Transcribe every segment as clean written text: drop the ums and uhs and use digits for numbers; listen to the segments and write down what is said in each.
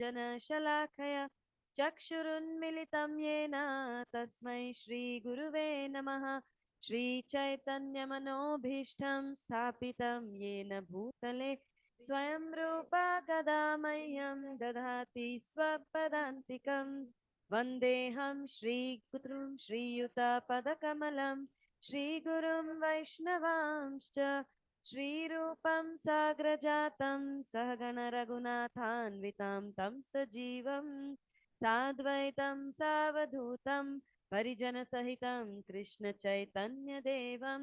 जनशलाखया चक्षुरुन्मिलितं येन तस्मै श्रीगुरुवे नमः। श्रीचैतन्यमनोभीष्टं स्थापितं येन भूतले स्वयं रूपा कदा मह्यं ददाति स्वपदान्तिकं। वन्देऽहं श्रीगुरुं श्रीयुतापदकमलं श्रीगुरुं वैष्णवांश्च श्रीरूपं साग्रजातं सहगण रघुनाथान्वितं तं सजीवं साद्वैतं सावधूतं परिजनसहितं कृष्णचैतन्यदेवं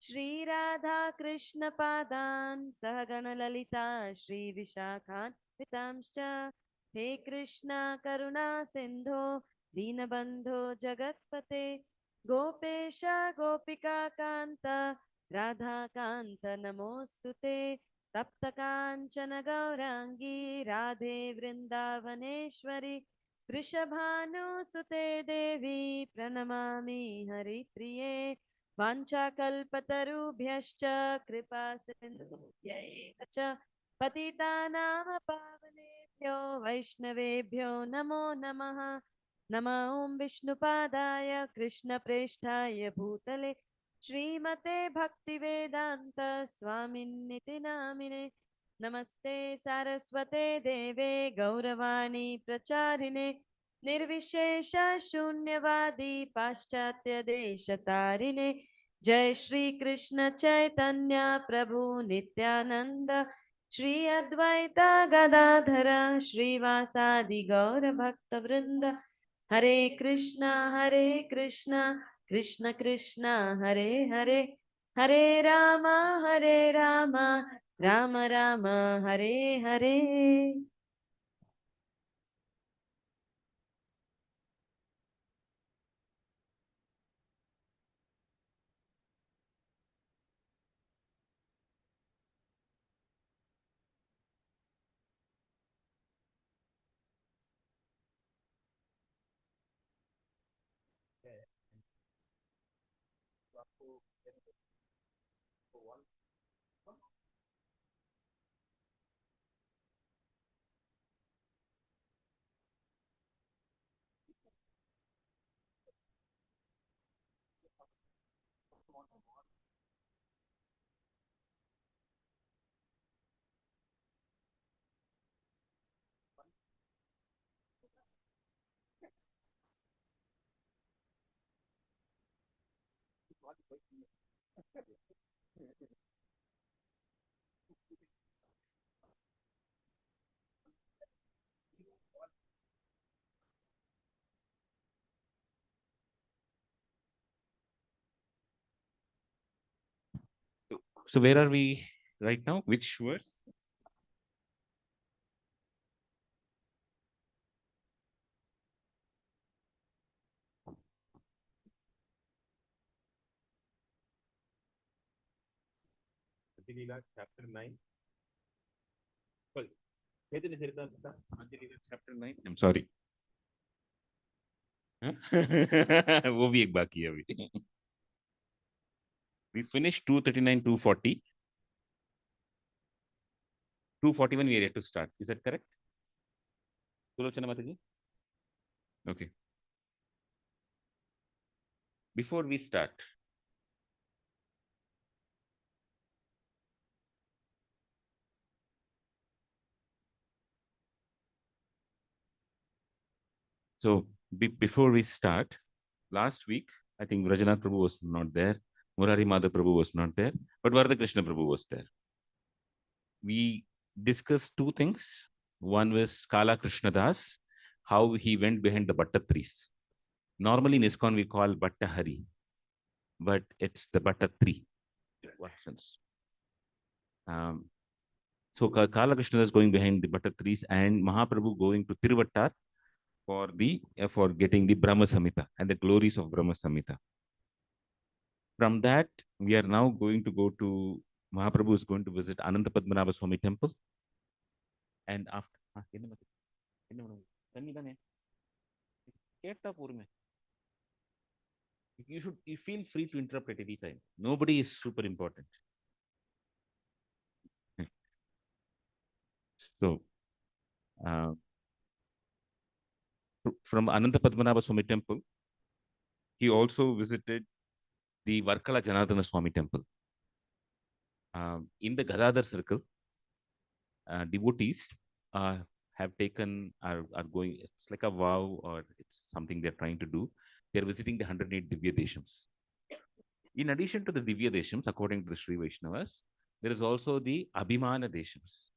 श्रीराधाकृष्णपादान् सहगण ललिता श्रीविशाखान्वितांश्च। हे कृष्णा करुणा सिन्धो दीनबन्धो जगत्पते गोपेश गोपिका कान्त राधाकान्त नमोऽस्तु ते। तप्तकाञ्चन गौराङ्गी राधे वृन्दावनेश्वरि वृषभानुसुते देवी प्रणमामि हरिप्रिये। वाञ्छाकल्पतरुभ्यश्च कृपा सिन्धुभ्यैव च पतितानां पावनेभ्यो वैष्णवेभ्यो नमो नमः। नमः ॐ विष्णुपादाय कृष्णप्रेष्ठाय भूतले श्रीमते भक्तिवेदान्त स्वामिन्निति नामिने। नमस्ते सारस्वते देवे गौरवाणी प्रचारिणे निर्विशेष शून्यवादी पाश्चात्य देशतारिणे। जय श्री कृष्ण चैतन्य प्रभु नित्यानंद श्री अद्वैता गदाधर श्रीवासादि गौर भक्त वृंद। हरे Krishna Krishna Krishna Hare Hare Hare Ram Ram Ram Hare Hare. So where are we right now? Which verse? Anjali chapter 9. Well, Chaitanya Charitamrita, Anjali chapter 9. I'm sorry. वो भी एक बाकी है अभी. We finished 239, 240. 241 we are yet to start. Is that correct? Sulochana Mataji? Okay. Before we start, so before we start, last week, I think Rajanath Prabhu was not there. Murari Madhav Prabhu was not there, but Varada Krishna Prabhu was there. We discussed two things. One was Kala Krishna Das, how he went behind the Bhatta trees. Normally in ISKCON we call Bhatta Hari, but it's the Bhatta tree. What sense? So Kala Krishna Das going behind the Bhatta trees and Mahaprabhu going to Tiruvattar for getting the Brahma Samhita and the glories of Brahma Samhita. From that, we are now going to go to Mahaprabhu is going to visit Ananta Padmanabha Swami temple. And after you feel free to interrupt at any time. Nobody is super important. So from Ananta Padmanabha Swami temple, he also visited the Varkala Janardana Swami temple. In the Gadadhar circle, devotees have taken, are going, it's like a vow or it's something they're trying to do. They're visiting the 108 Divya Deshams. In addition to the Divya Deshams, according to the Sri Vaishnavas, there is also the Abhimana Deshams,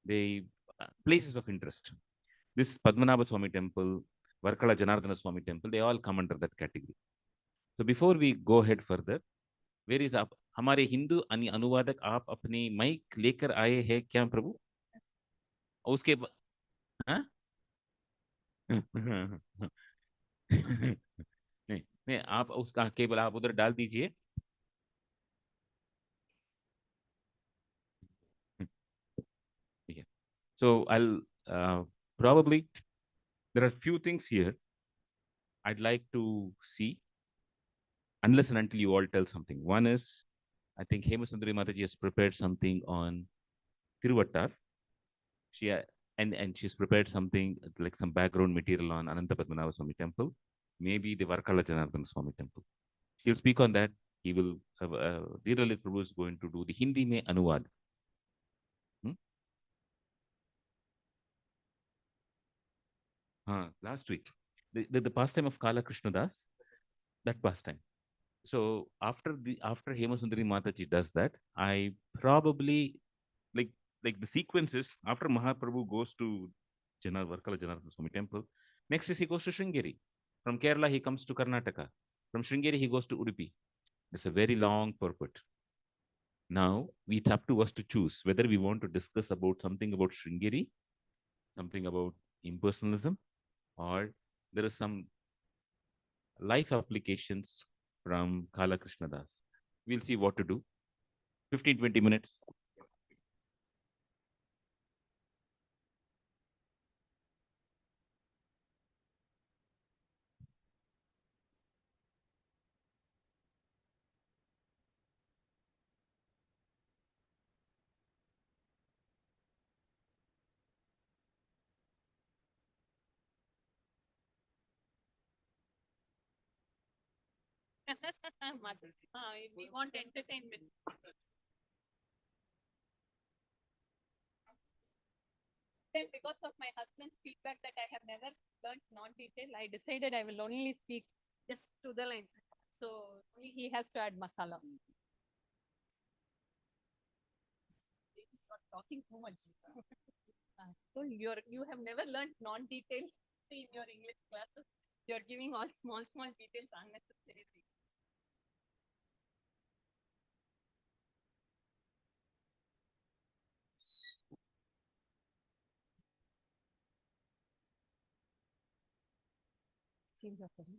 the places of interest. This Padmanabha Swami temple, Varkala Janardana Swami temple, they all come under that category. So before we go ahead further, where is आप हमारे हिंदू अनुवादक आप अपनी mic लेकर आए हैं क्या प्रभु? उसके हाँ? नहीं नहीं आप उसका केबल आप उधर डाल दीजिए. Yeah. So I'll probably, there are few things here I'd like to see, unless and until you all tell something. One is, I think Hemasundari Mataji has prepared something on Tiruvattar. She and she's prepared something like some background material on Ananta Padmanabha Swami temple, maybe the Varkala Janardana Swami temple. He'll speak on that. He will have Dheeralalit Prabhu is going to do the Hindi mein anuvad. Last week, the pastime of Kala Krishna Das, that pastime. So after Hemasundari Mataji does that, I probably like the sequences after Mahaprabhu goes to Varkala Janardana Swami temple. Next is he goes to Sringeri. From Kerala he comes to Karnataka. From Sringeri he goes to Udupi. It's a very long purport. Now it's up to us to choose whether we want to discuss about something about Sringeri, something about impersonalism, or there is some life applications from Kala Krishna Das. We'll see what to do. 15-20 minutes. We want entertainment. Then because of my husband's feedback that I have never learned non-detail, I decided I will only speak just to the line. So only he has to add masala. You're talking too much. So you have never learned non-detail in your English classes. You're giving all small details unnecessarily. Seems okay.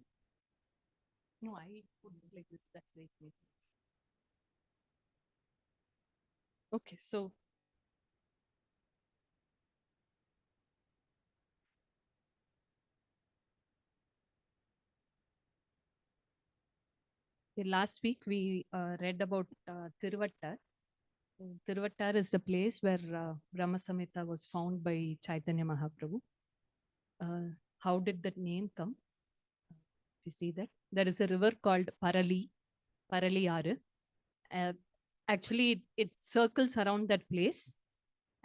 No, I put it like this. That's very clear. Okay, so last week we read about Tiruvattar. Tiruvattar is the place where Brahma Samhita was found by Chaitanya Mahaprabhu. How did that name come? You see that there is a river called Parali Aru. Actually, it circles around that place,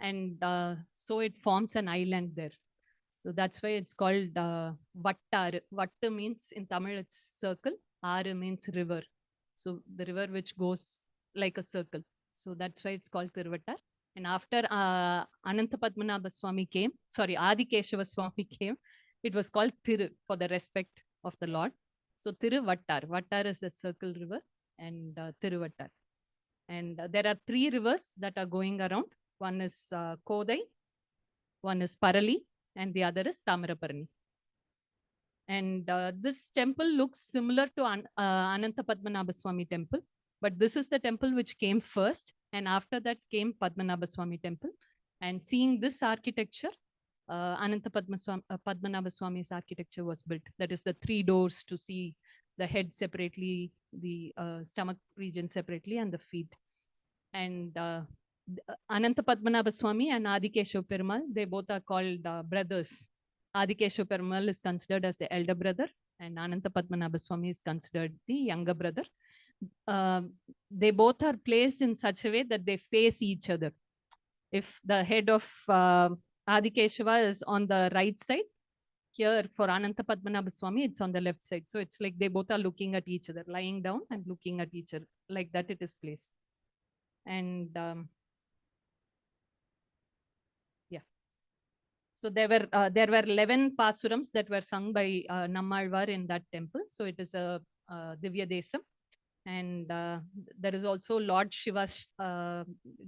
and so it forms an island there. So that's why it's called Vattar. Vattu means in Tamil it's circle. Aru means river. So the river which goes like a circle. So that's why it's called Tiruvattar. And after Ananta Padmanabha Swami came, sorry, Adi Keshava Swami came, it was called Thiru for the respect of the Lord. So Tiruvattar. Vattar is the circle river and Tiruvattar. And there are three rivers that are going around. One is Kodai, one is Parali, and the other is Tamaraparni. And this temple looks similar to Ananta Padmanabha Swami temple, but this is the temple which came first, and after that came Padmanabha Swami temple. And seeing this architecture, Ananta Padmanabha Swami's architecture was built. That is the three doors to see the head separately, the stomach region separately, and the feet. And Ananta Padmanabha Swami and Adi Keshav Perumal, they both are called brothers. Adikeshu Perumal is considered as the elder brother, and Ananta Padmanabha Swami is considered the younger brother. They both are placed in such a way that they face each other. If the head of Adikeshava is on the right side, here for Ananta Padmanabha Swami, it's on the left side. So it's like they both are looking at each other, lying down and looking at each other. Like that it is placed. And yeah. So there were 11 pasurams that were sung by Nammalvar in that temple. So it is a Divya Desam. And there is also Lord Shiva's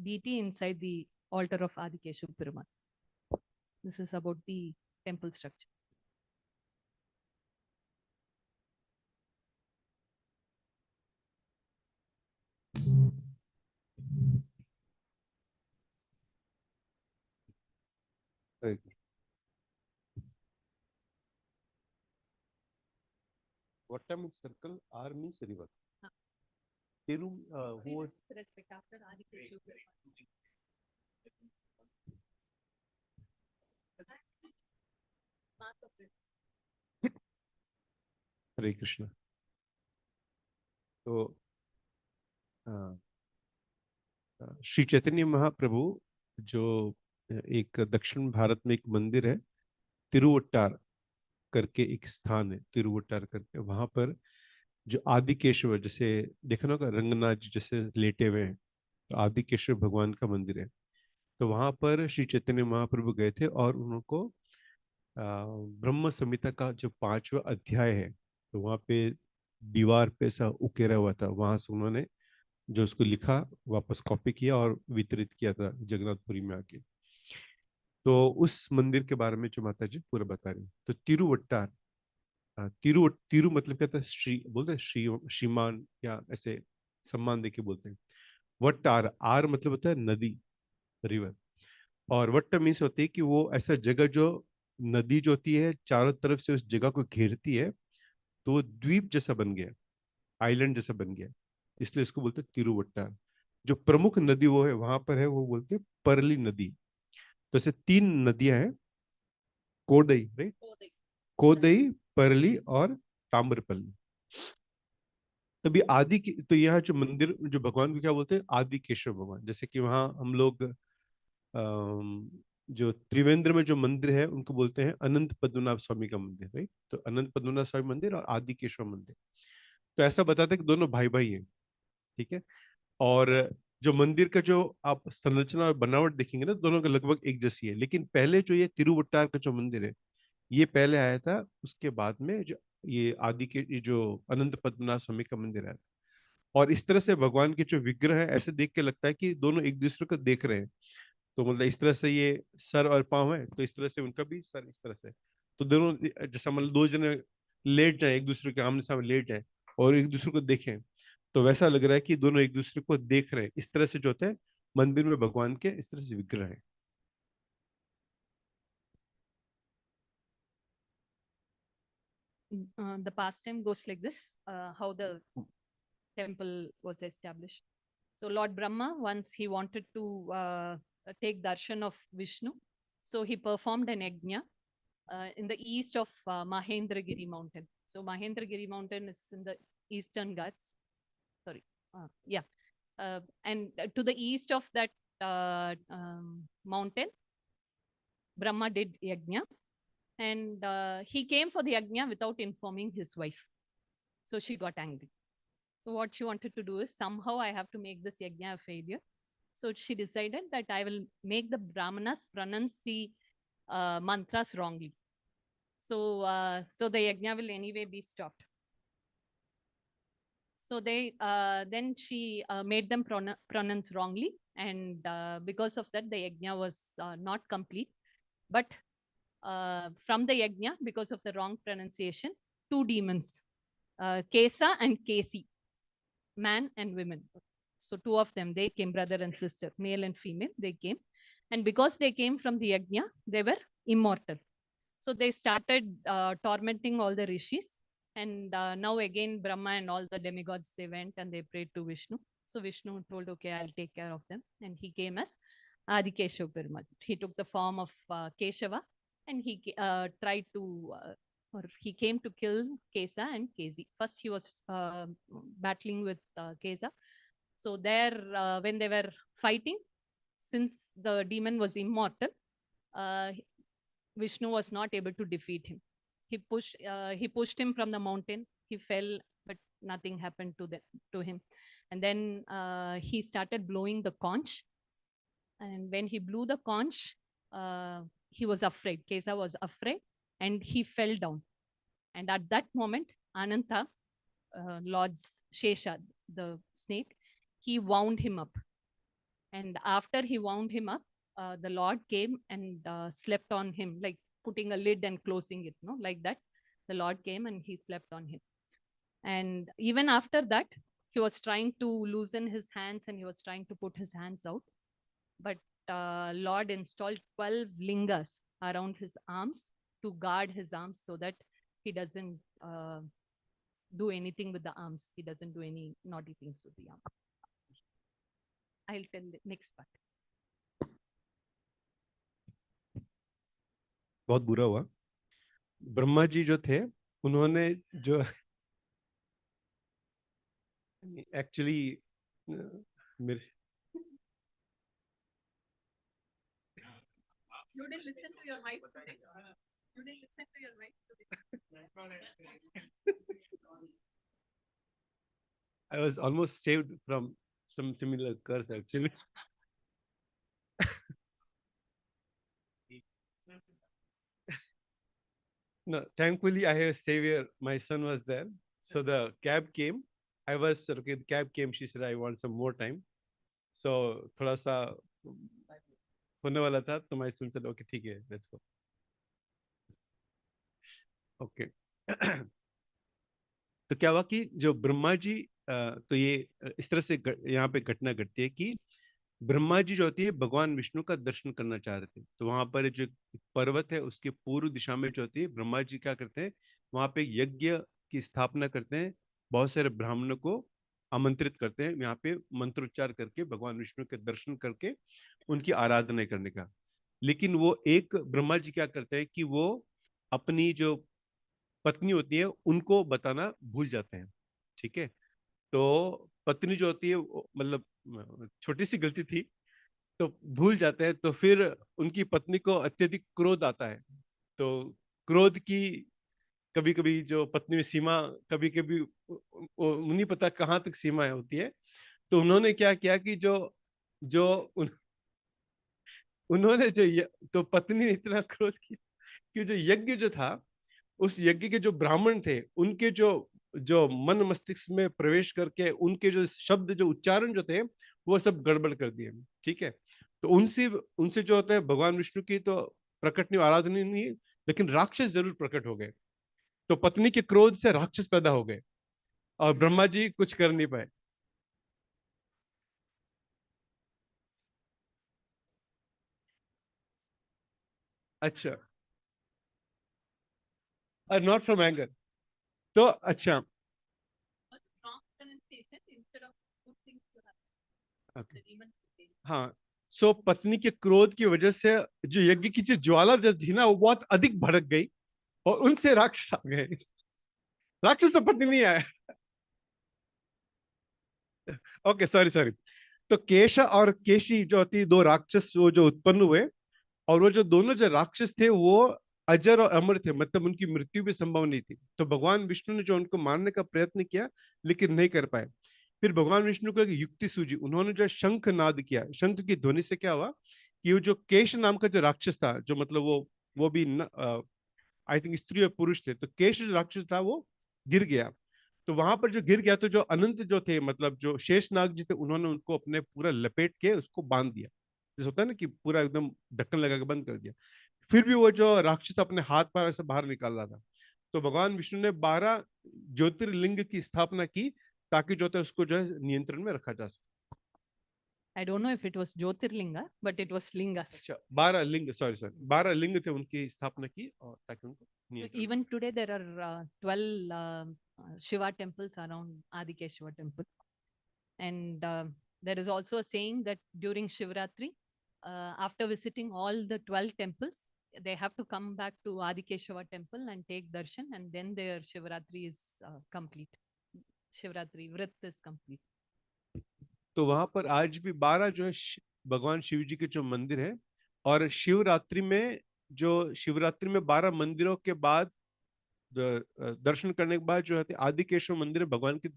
deity inside the altar of Adikeshu Perumal. This is about the temple structure. Right. What time is circle? R means river. Tiru, who was After Adikeshu Perumal. Hare Krishna. तो श्री चैतन्य महाप्रभु जो एक दक्षिण भारत में एक मंदिर है, तिरुवट्टार करके एक स्थान है, तिरुवट्टार करके, वहां पर जो आदिकेशव, जैसे देखा ना रंगनाथ जी जैसे लेटे हुए हैं, तो आदिकेशव भगवान का मंदिर है। तो वहां पर श्री चैतन्य महाप्रभु गए थे और उनको ब्रह्म संहिता का जो 5वां अध्याय है, तो वहां पे दीवार पे ऐसा उकेरा हुआ था, वहां से उन्होंने जो उसको लिखा वापस कॉपी किया और वितरित किया था जगन्नाथपुरी में आके। तो उस मंदिर के बारे में जो माता जी पूरा बता रही। तो तिरुवट्टार, तिरु मतलब क्या था, श्री बोलते हैं, श्रीमान या ऐसे सम्मान देके बोलते हैं। वट्टार, आर मतलब होता है नदी, रिवर, और वट्ट मीन्स होती है कि वो ऐसा जगह जो नदी जो होती है चारों तरफ से उस जगह को घेरती है, तो वो द्वीप जैसा बन गया, आइलैंड जैसा बन गया, इसलिए इसको बोलते हैं तिरुवट्टार। जो प्रमुख नदी वो है वहां पर है, वो बोलते हैं परली नदी। तो ऐसे 3 नदियां हैं, कोडई, राइट, कोदई, परली और ताम्रपल्ली। तभी तो यहाँ जो मंदिर, जो भगवान को क्या बोलते हैं, आदि केशव भगवान। जैसे कि वहाँ हम लोग जो त्रिवेंद्र में जो मंदिर है उनको बोलते हैं अनंत पद्मनाभ स्वामी का मंदिर, राइट। तो अनंत पद्मनाभ स्वामी मंदिर और आदि केशव मंदिर, तो ऐसा बताते हैं कि दोनों भाई भाई हैं, ठीक है। और जो मंदिर का जो आप संरचना और बनावट देखेंगे ना, दोनों का लगभग एक जैसी है। लेकिन पहले जो ये तिरुवट्टार का जो मंदिर है, ये पहले आया था, उसके बाद में जो ये ये जो अनंत पद्मनाभ स्वामी का मंदिर आया था। और इस तरह से भगवान के जो विग्रह है, ऐसे देख के लगता है कि दोनों एक दूसरे को देख रहे हैं। तो मतलब इस तरह से ये सर और पांव है, तो इस तरह से उनका भी सर इस तरह से, तो दोनों जैसा मतलब 2 जने लेट जाए, एक दूसरे के आमने सामने लेट जाए और एक दूसरे को देखें, तो वैसा लग रहा है कि दोनों एक दूसरे को देख रहे हैं। इस तरह से जो होता है मंदिर में भगवान के इस तरह से विग्रह है। The pastime goes like this, how the temple was established. So Lord Brahma, once he wanted to take darshan of Vishnu, so he performed an yajna in the east of Mahendragiri mountain. So Mahendragiri mountain is in the eastern Ghats. Sorry, yeah. And to the east of that mountain, Brahma did yajna, and he came for the yajna without informing his wife. So she got angry. So what she wanted to do is, somehow I have to make this yajna a failure. So she decided that I will make the Brahmanas pronounce the mantras wrongly. So the yajna will anyway be stopped. So then she made them pronounce wrongly, and because of that, the yajna was not complete. But from the yajna, because of the wrong pronunciation, 2 demons, Kesa and Kesi, man and women. So 2 of them, they came, brother and sister, male and female, they came. And because they came from the yajna, they were immortal. So they started tormenting all the rishis. And now again, Brahma and all the demigods, they went and they prayed to Vishnu. So Vishnu told, okay, I'll take care of them. And he came as Adikeshav Perumal. He took the form of Keshava and he tried to, or he came to kill Kesa and Kesi. First, he was battling with Kesa. So there, when they were fighting, since the demon was immortal, uh, Vishnu was not able to defeat him. He pushed him from the mountain. He fell, but nothing happened to him. And then he started blowing the conch. And when he blew the conch, he was afraid. Kesa was afraid, and he fell down. And at that moment, Ananta, Lord's Shesha, the snake, he wound him up. And after he wound him up, the Lord came and slept on him, like putting a lid and closing it, no, like that. The Lord came and he slept on him. And even after that, he was trying to loosen his hands and he was trying to put his hands out. But Lord installed 12 lingas around his arms to guard his arms so that he doesn't do anything with the arms. He doesn't do any naughty things with the arms. I'll tell the next part. बहुत बुरा हुआ। ब्रह्मा जी जो थे, उन्होंने जो actually मेरे You didn't listen to your wife today? You didn't listen to your wife today? I was almost saved from some similar curse actually. No, thankfully I have a savior. My son was there, so the cab came. I was okay. The cab came. She said, "I want some more time." So थोड़ा सा होने वाला था, तो my son said, "Okay, ठीक है, let's go." Okay. तो क्या हुआ कि जो ब्रह्मा जी, तो ये इस तरह से यहाँ पे घटना घटती है कि ब्रह्मा जी जो होती है भगवान विष्णु का दर्शन करना चाह रहे थे। तो वहां पर जो पर्वत है उसके पूर्व दिशा में जो होती है, ब्रह्मा जी क्या करते हैं, वहां पे यज्ञ की स्थापना करते हैं, बहुत सारे ब्राह्मणों को आमंत्रित करते हैं, यहाँ पे मंत्रोच्चार करके भगवान विष्णु के दर्शन करके उनकी आराधना करने का। लेकिन वो एक ब्रह्मा जी क्या करते हैं कि वो अपनी जो पत्नी होती है उनको बताना भूल जाते हैं। ठीक है, तो पत्नी जो होती है मतलब छोटी सी गलती थी, तो भूल जाते हैं, तो फिर उनकी पत्नी को अत्यधिक क्रोध आता है। तो क्रोध की कभी कभी जो पत्नी में सीमा, कभी कभी नहीं पता कहाँ तक सीमा होती है। तो उन्होंने क्या किया कि जो उन्होंने तो पत्नी ने इतना क्रोध किया कि जो यज्ञ जो था, उस यज्ञ के जो ब्राह्मण थे, उनके जो जो मन मस्तिष्क में प्रवेश करके उनके जो शब्द, जो उच्चारण जो थे, वो सब गड़बड़ कर दिए। ठीक है, तो उनसे उनसे जो होता है भगवान विष्णु की तो प्रकट नहीं, आराधना नहीं, लेकिन राक्षस जरूर प्रकट हो गए। तो पत्नी के क्रोध से राक्षस पैदा हो गए और ब्रह्मा जी कुछ कर नहीं पाए। अच्छा, नॉट फ्रॉम एंगर। तो अच्छा, हाँ, सो पत्नी के क्रोध की वजह से जो यज्ञ की जो ज्वाला जो थी ना, वो बहुत अधिक भड़क गई और उनसे राक्षस आ गए। राक्षस तो पत्नी नहीं आया। Okay, sorry sorry. तो केश और केशी जो होती दो राक्षस वो जो उत्पन्न हुए, और वो जो दोनों जो राक्षस थे वो अजर और अमर थे, मतलब उनकी मृत्यु भी संभव नहीं थी। तो भगवान विष्णु ने जो उनको मारने का प्रयत्न किया, लेकिन नहीं कर पाए। फिर भगवान विष्णु को एक युक्ति सूझी, उन्होंने जो शंख नाद किया। शंख की ध्वनि से क्या हुआ कि वो जो केश नाम का जो राक्षस था, जो मतलब वो भी आई थिंक स्त्री और पुरुष थे, तो केश जो राक्षस था वो गिर गया। तो वहां पर जो गिर गया, तो जो अनंत जो थे, मतलब जो शेष नाग जी थे, उन्होंने उनको अपने पूरा लपेट के उसको बांध दिया, जैसे होता है ना कि पूरा एकदम ढक्कन लगा के बंद कर दिया। फिर भी वो जो राक्षस अपने हाथ पैर ऐसे बाहर निकाल रहा था। तो भगवान विष्णु ने 12 ज्योतिर्लिंग की स्थापना की, ताकि जो है उसको जो है नियंत्रण में रखा जा सके। I don't know if it was Jyotirlinga, but it was lingas. अच्छा, 12 लिंग, सॉरी 12 लिंग थे, उनकी स्थापना की और ताकि उनको So नियंत्रण। even today there are 12 Shiva temples around Adikeshwar temple. And there is also a saying that during Shivratri, after visiting all the 12 temples, they have to come back to Adikeshava temple and take darshan, and then their Shivratri is complete. Shivratri Vrit is complete. तो वहां पर आज भी 12 जो है भगवान शिव जी के जो मंदिर है, और शिवरात्रि में जो शिवरात्रि में 12 मंदिरों के बाद दर्शन करने के बाद जो है आदिकेश्वर मंदिर में भगवान की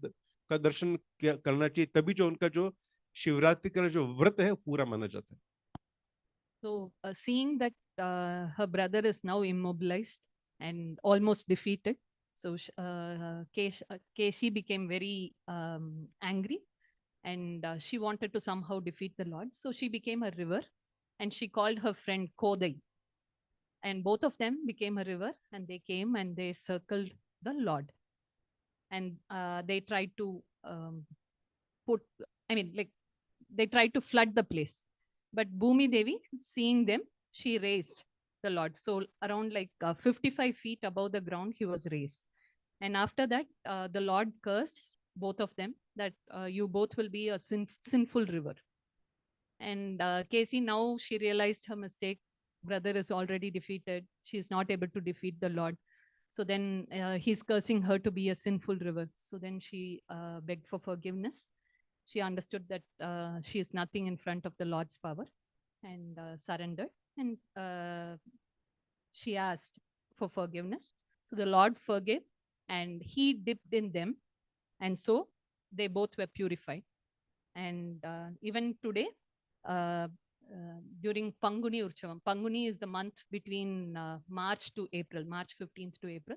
का दर्शन करना चाहिए, तभी जो उनका जो शिवरात्रि का जो व्रत है पूरा माना जाता है. So, seeing that her brother is now immobilized and almost defeated, so Keshi became very angry, and she wanted to somehow defeat the Lord. So she became a river, and she called her friend Kodai, and both of them became a river, and they came and they circled the Lord, and they tried to put, I mean, like they tried to flood the place. But Bhumi Devi, seeing them, she raised the Lord. So around like 55 feet above the ground, he was raised. And after that, the Lord cursed both of them that you both will be a sinful river. And Casey, now she realized her mistake. Brother is already defeated. She is not able to defeat the Lord. So then he's cursing her to be a sinful river. So then she begged for forgiveness. She understood that she is nothing in front of the Lord's power, and surrendered. And she asked for forgiveness. So the Lord forgave, and he dipped in them. And so they both were purified. And even today, uh, during Panguni Urchavam, Panguni is the month between March to April, March 15th to April.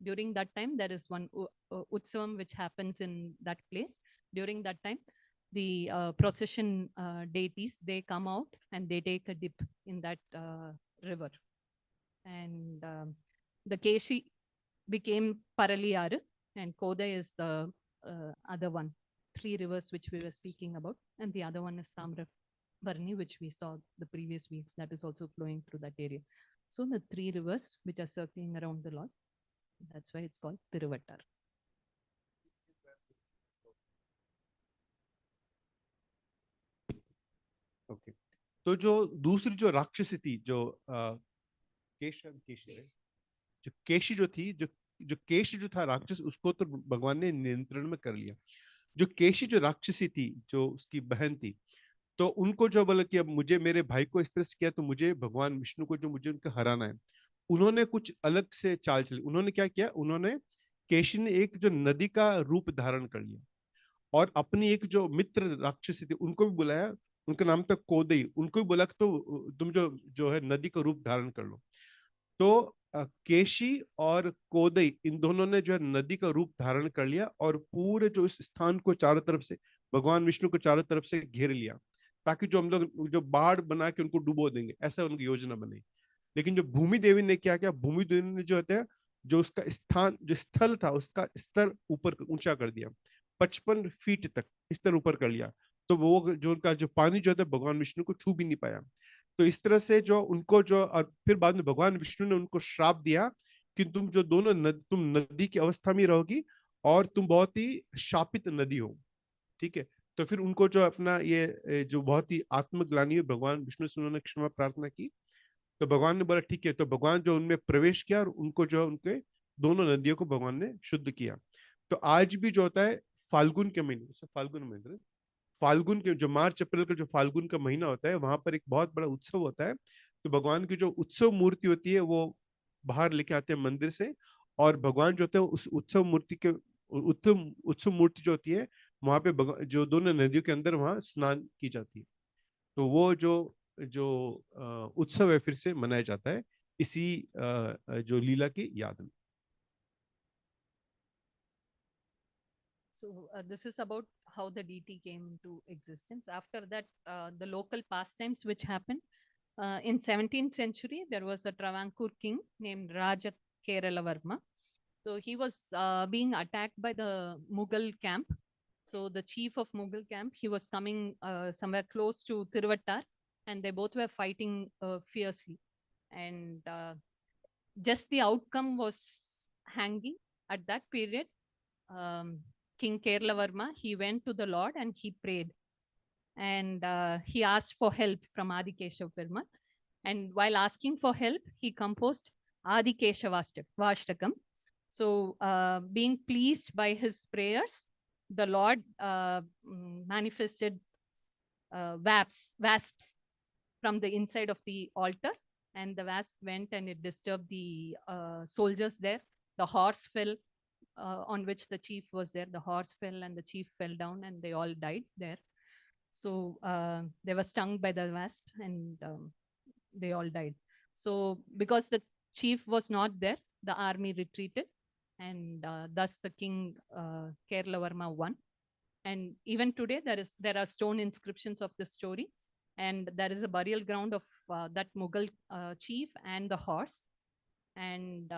During that time, there is one Utsavam which happens in that place. During that time, the procession deities, they come out and they take a dip in that river. And the Keshi became Paraliyaru, and Kodai is the other one. 3 rivers which we were speaking about, and the other one is Tamrabarni, which we saw the previous weeks, that is also flowing through that area. So the 3 rivers which are circling around the Lord, that's why it's called Tiruvattar. Okay, तो जो दूसरी जो राक्षसी थी, जो केशी जो थी, जो केशी जो था राक्षस, उसको तो भगवान ने नियंत्रण में कर लिया. जो केशी जो राक्षसी थी, जो उसकी बहन थी, तो उनको जो बोला कि अब मुझे मेरे भाई को इस तरह से किया, तो मुझे भगवान विष्णु को जो मुझे उनको हराना है. उन्होंने कुछ अलग से चाल चली. उन्होंने क्या किया, उन्होंने केशी ने एक जो नदी का रूप धारण कर लिया, और अपनी एक जो मित्र राक्षसी थी उनको भी बुलाया. उनका नाम था कोदई. उनको भी बोला कि तो तुम जो है नदी का रूप धारण कर लो. तो केशी और कोदई, इन दोनों ने जो है नदी का रूप धारण कर लिया, और पूरे जो इस स्थान को चारों तरफ से भगवान विष्णु को चारों तरफ से घेर लिया, ताकि जो हम लोग जो बाढ़ बना के उनको डुबो देंगे, ऐसा उनकी योजना बनी. लेकिन जो भूमि देवी ने क्या किया, भूमि देवी ने जो होता है, जो उसका स्थान, जो स्थल था, उसका स्तर ऊपर ऊंचा कर दिया, 55 फीट तक स्तर ऊपर कर लिया. तो वो जो उनका जो पानी जो है भगवान विष्णु को छू भी नहीं पाया. तो इस तरह से जो उनको जो, और फिर बाद में भगवान विष्णु ने उनको श्राप दिया कि तुम जो दोनों तुम नदी की अवस्था में रहोगी, और तुम बहुत ही शापित नदी हो. ठीक है. तो फिर उनको जो अपना ये जो बहुत ही आत्मग्लानि हुई, भगवान विष्णु से उन्होंने क्षमा प्रार्थना की. तो भगवान ने बोला ठीक है. तो भगवान जो उनमें प्रवेश किया, और उनको जो उनके दोनों नदियों को भगवान ने शुद्ध किया. तो आज भी जो होता है फाल्गुन के महीने, फाल्गुन महीने, फाल्गुन के जो मार्च अप्रैल का जो फाल्गुन का महीना होता है, वहां पर एक बहुत बड़ा उत्सव होता है. तो भगवान की जो उत्सव मूर्ति होती है, वो बाहर लेके आते हैं मंदिर से, और भगवान जो होते हैं उस उत्सव मूर्ति के उत्सव मूर्ति जो होती है, वहां पे जो दोनों नदियों के अंदर वहां स्नान की जाती है. तो वो जो जो उत्सव है फिर से मनाया जाता है इसी जो लीला की याद में. So this is about how the deity came into existence. After that, the local pastimes which happened in 17th century, there was a Travancore king named Raja Keralavarma. So he was being attacked by the Mughal camp. So the chief of Mughal camp, he was coming somewhere close to Tiruvattar, and they both were fighting fiercely. And just the outcome was hanging at that period. King Keralavarma, he went to the Lord and he prayed. And he asked for help from Adikeshava Perumal. And while asking for help, he composed Adi Keshavashtakam. So, being pleased by his prayers, the Lord manifested wasps from the inside of the altar, and the wasp went and it disturbed the soldiers there. The horse fell on which the chief was there. The horse fell and the chief fell down, and they all died there. So they were stung by the wasp, and they all died. So because the chief was not there, the army retreated, and thus the king Keralavarma won. And even today, there are stone inscriptions of the story, and there is a burial ground of that Mughal chief and the horse. And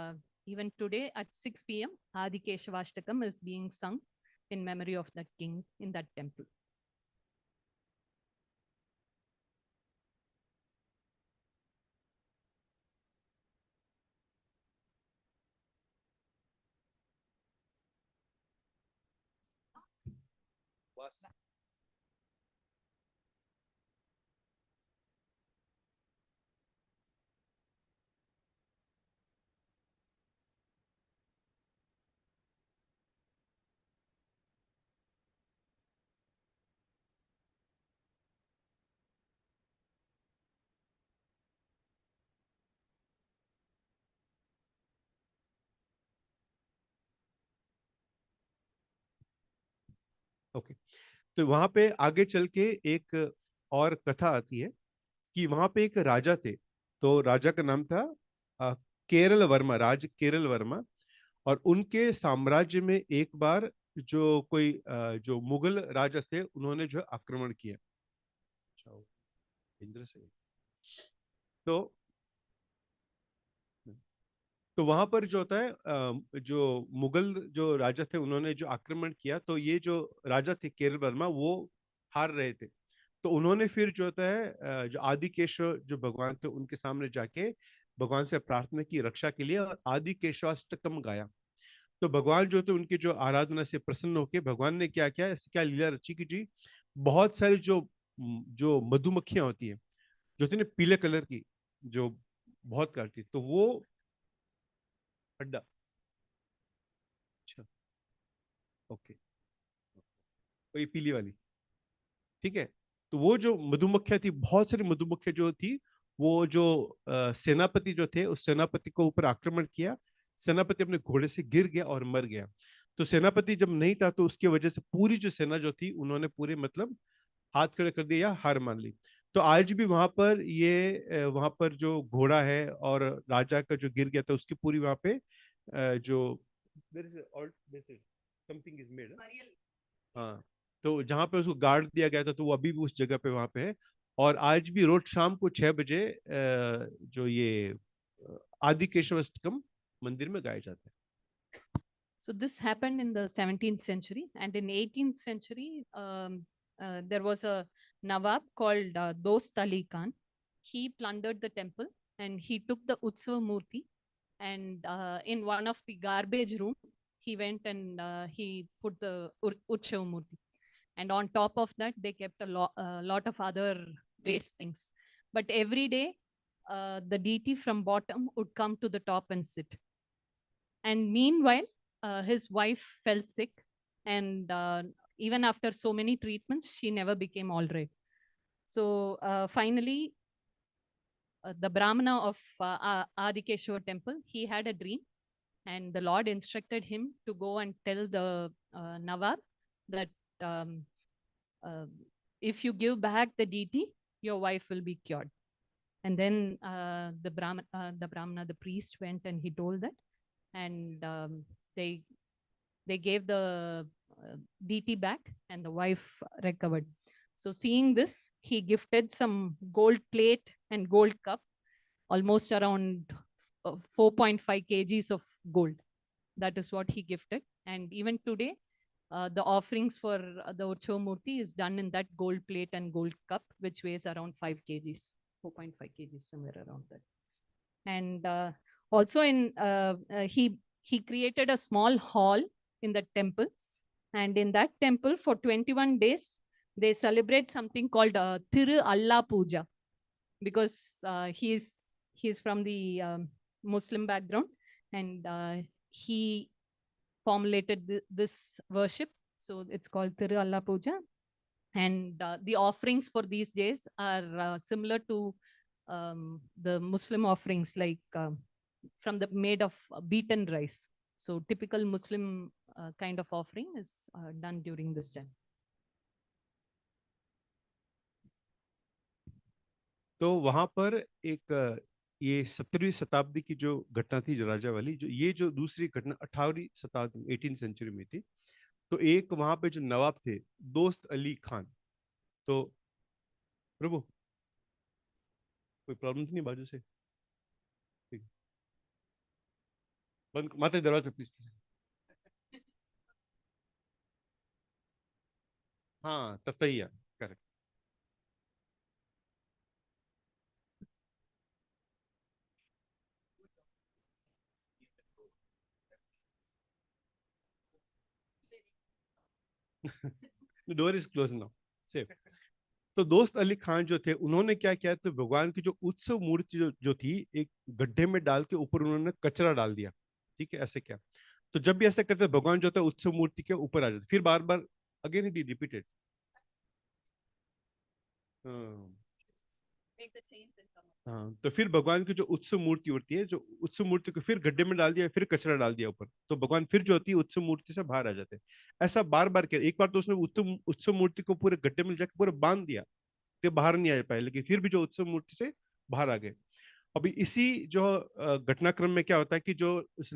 even today at 6 p.m., Adi Keshavashtakam is being sung in memory of that king in that temple. Okay, तो वहां पे आगे चल के एक और कथा आती है कि वहां पे एक राजा थे। तो राजा का नाम था केरल वर्मा, राज केरल वर्मा। और उनके साम्राज्य में एक बार जो कोई जो मुगल राजा थे, उन्होंने जो आक्रमण किया। इंद्र से तो वहां पर जो होता है, जो मुगल जो राजा थे, उन्होंने जो आक्रमण किया, तो ये जो राजा थे केरल वर्मा, वो हार रहे थे। तो उन्होंने फिर जो होता है, जो आदिकेशव जो भगवान थे, उनके सामने जाके भगवान से प्रार्थना की रक्षा के लिए, और आदि केशवाष्टकम गाया। तो भगवान जो थे, उनकी जो आराधना से प्रसन्न होके भगवान ने क्या किया, क्या लीला रची की जी, बहुत सारी जो जो मधुमक्खियां होती है, जो होती है ना पीले कलर की, जो बहुत काटती, तो वो अड्डा, अच्छा, ओके, तो ये पीली वाली, ठीक है। तो वो जो मधुमक्खियां थी, बहुत सारी मधुमक्खियां जो थी, वो जो सेनापति जो थे, उस सेनापति को ऊपर आक्रमण किया। सेनापति अपने घोड़े से गिर गया और मर गया। तो सेनापति जब नहीं था, तो उसकी वजह से पूरी जो सेना जो थी, उन्होंने पूरे मतलब हाथ खड़े कर दिए या हार मान ली। तो आज भी वहां पर ये वहां पर जो घोड़ा है और राजा का जो गिर गया था, उसकी पूरी वहां पे जो समथिंग इज मेड, हाँ, तो जहां पे उसको गाड़ दिया गया था, तो वो अभी भी उस जगह पे वहां पे है। और आज भी रोज शाम को 6 बजे जो ये आदि केशवाष्टकम मंदिर में गाया जाता है। So this happened in the 17th century, and in 18th century, there was a Nawab called Dost Ali Khan. He plundered the temple and he took the Utsav Murti, and in one of the garbage room, he went and he put the Utsav Murti. And on top of that, they kept a lot of other waste things. But every day, the deity from bottom would come to the top and sit. And meanwhile, his wife fell sick, and even after so many treatments, she never became all right. So finally, the Brahmana of Adikeshwar temple, he had a dream, and the Lord instructed him to go and tell the Nawab that if you give back the deity, your wife will be cured. And then the Brahmana, the priest, went and he told that, and they gave the deity back, and the wife recovered. So seeing this, he gifted some gold plate and gold cup, almost around 4.5 kgs of gold. That is what he gifted. And even today, the offerings for the Utsav Murti is done in that gold plate and gold cup, which weighs around 5 kgs, 4.5 kgs, somewhere around that. And also he created a small hall in the temple, and in that temple for 21 days they celebrate something called Thiru Allah Puja. because he's from the Muslim background, and he formulated this worship. So it's called Thiru Allah Puja, and the offerings for these days are similar to the Muslim offerings, like from the made of beaten rice. So typical Muslim kind of offering is done during this time. तो वहां पर एक ये 17वीं शताब्दी की जो घटना थी जो राजा वाली, जो ये जो दूसरी घटना 18वीं शताब्दी 18 सेंचुरी में थी। तो एक वहां पे जो नवाब थे दोस्त अली खान, तो प्रभु कोई प्रॉब्लम तो नहीं बाजू से? ठीक, बंद माता दरवाजा प्लीज। हाँ Taftaiya, correct. Door is close now, safe. तो दोस्त अली खान जो थे उन्होंने क्या किया, तो भगवान की जो उत्सव मूर्ति जो थी एक गड्ढे में डाल के ऊपर उन्होंने कचरा डाल दिया। ठीक है, ऐसे क्या, तो जब भी ऐसा करते भगवान जो होता है उत्सव मूर्ति के ऊपर आ जाते, फिर बार बार अगेन इट रिपीटेड। हाँ, तो फिर भगवान की जो उत्सव मूर्ति होती है, जो उत्सव मूर्ति को फिर गड्ढे में डाल दिया, फिर कचरा डाल दिया ऊपर, तो भगवान फिर जो होती है उत्सव मूर्ति से बाहर आ जाते हैं। ऐसा बार बार किया। एक बार तो उसने उत्सव मूर्ति को पूरे गड्ढे में जाकर पूरा बांध दिया, तो बाहर नहीं आ पाए, लेकिन फिर भी जो उत्सव मूर्ति से बाहर आ गए। अभी इसी जो घटनाक्रम में क्या होता है कि जो उस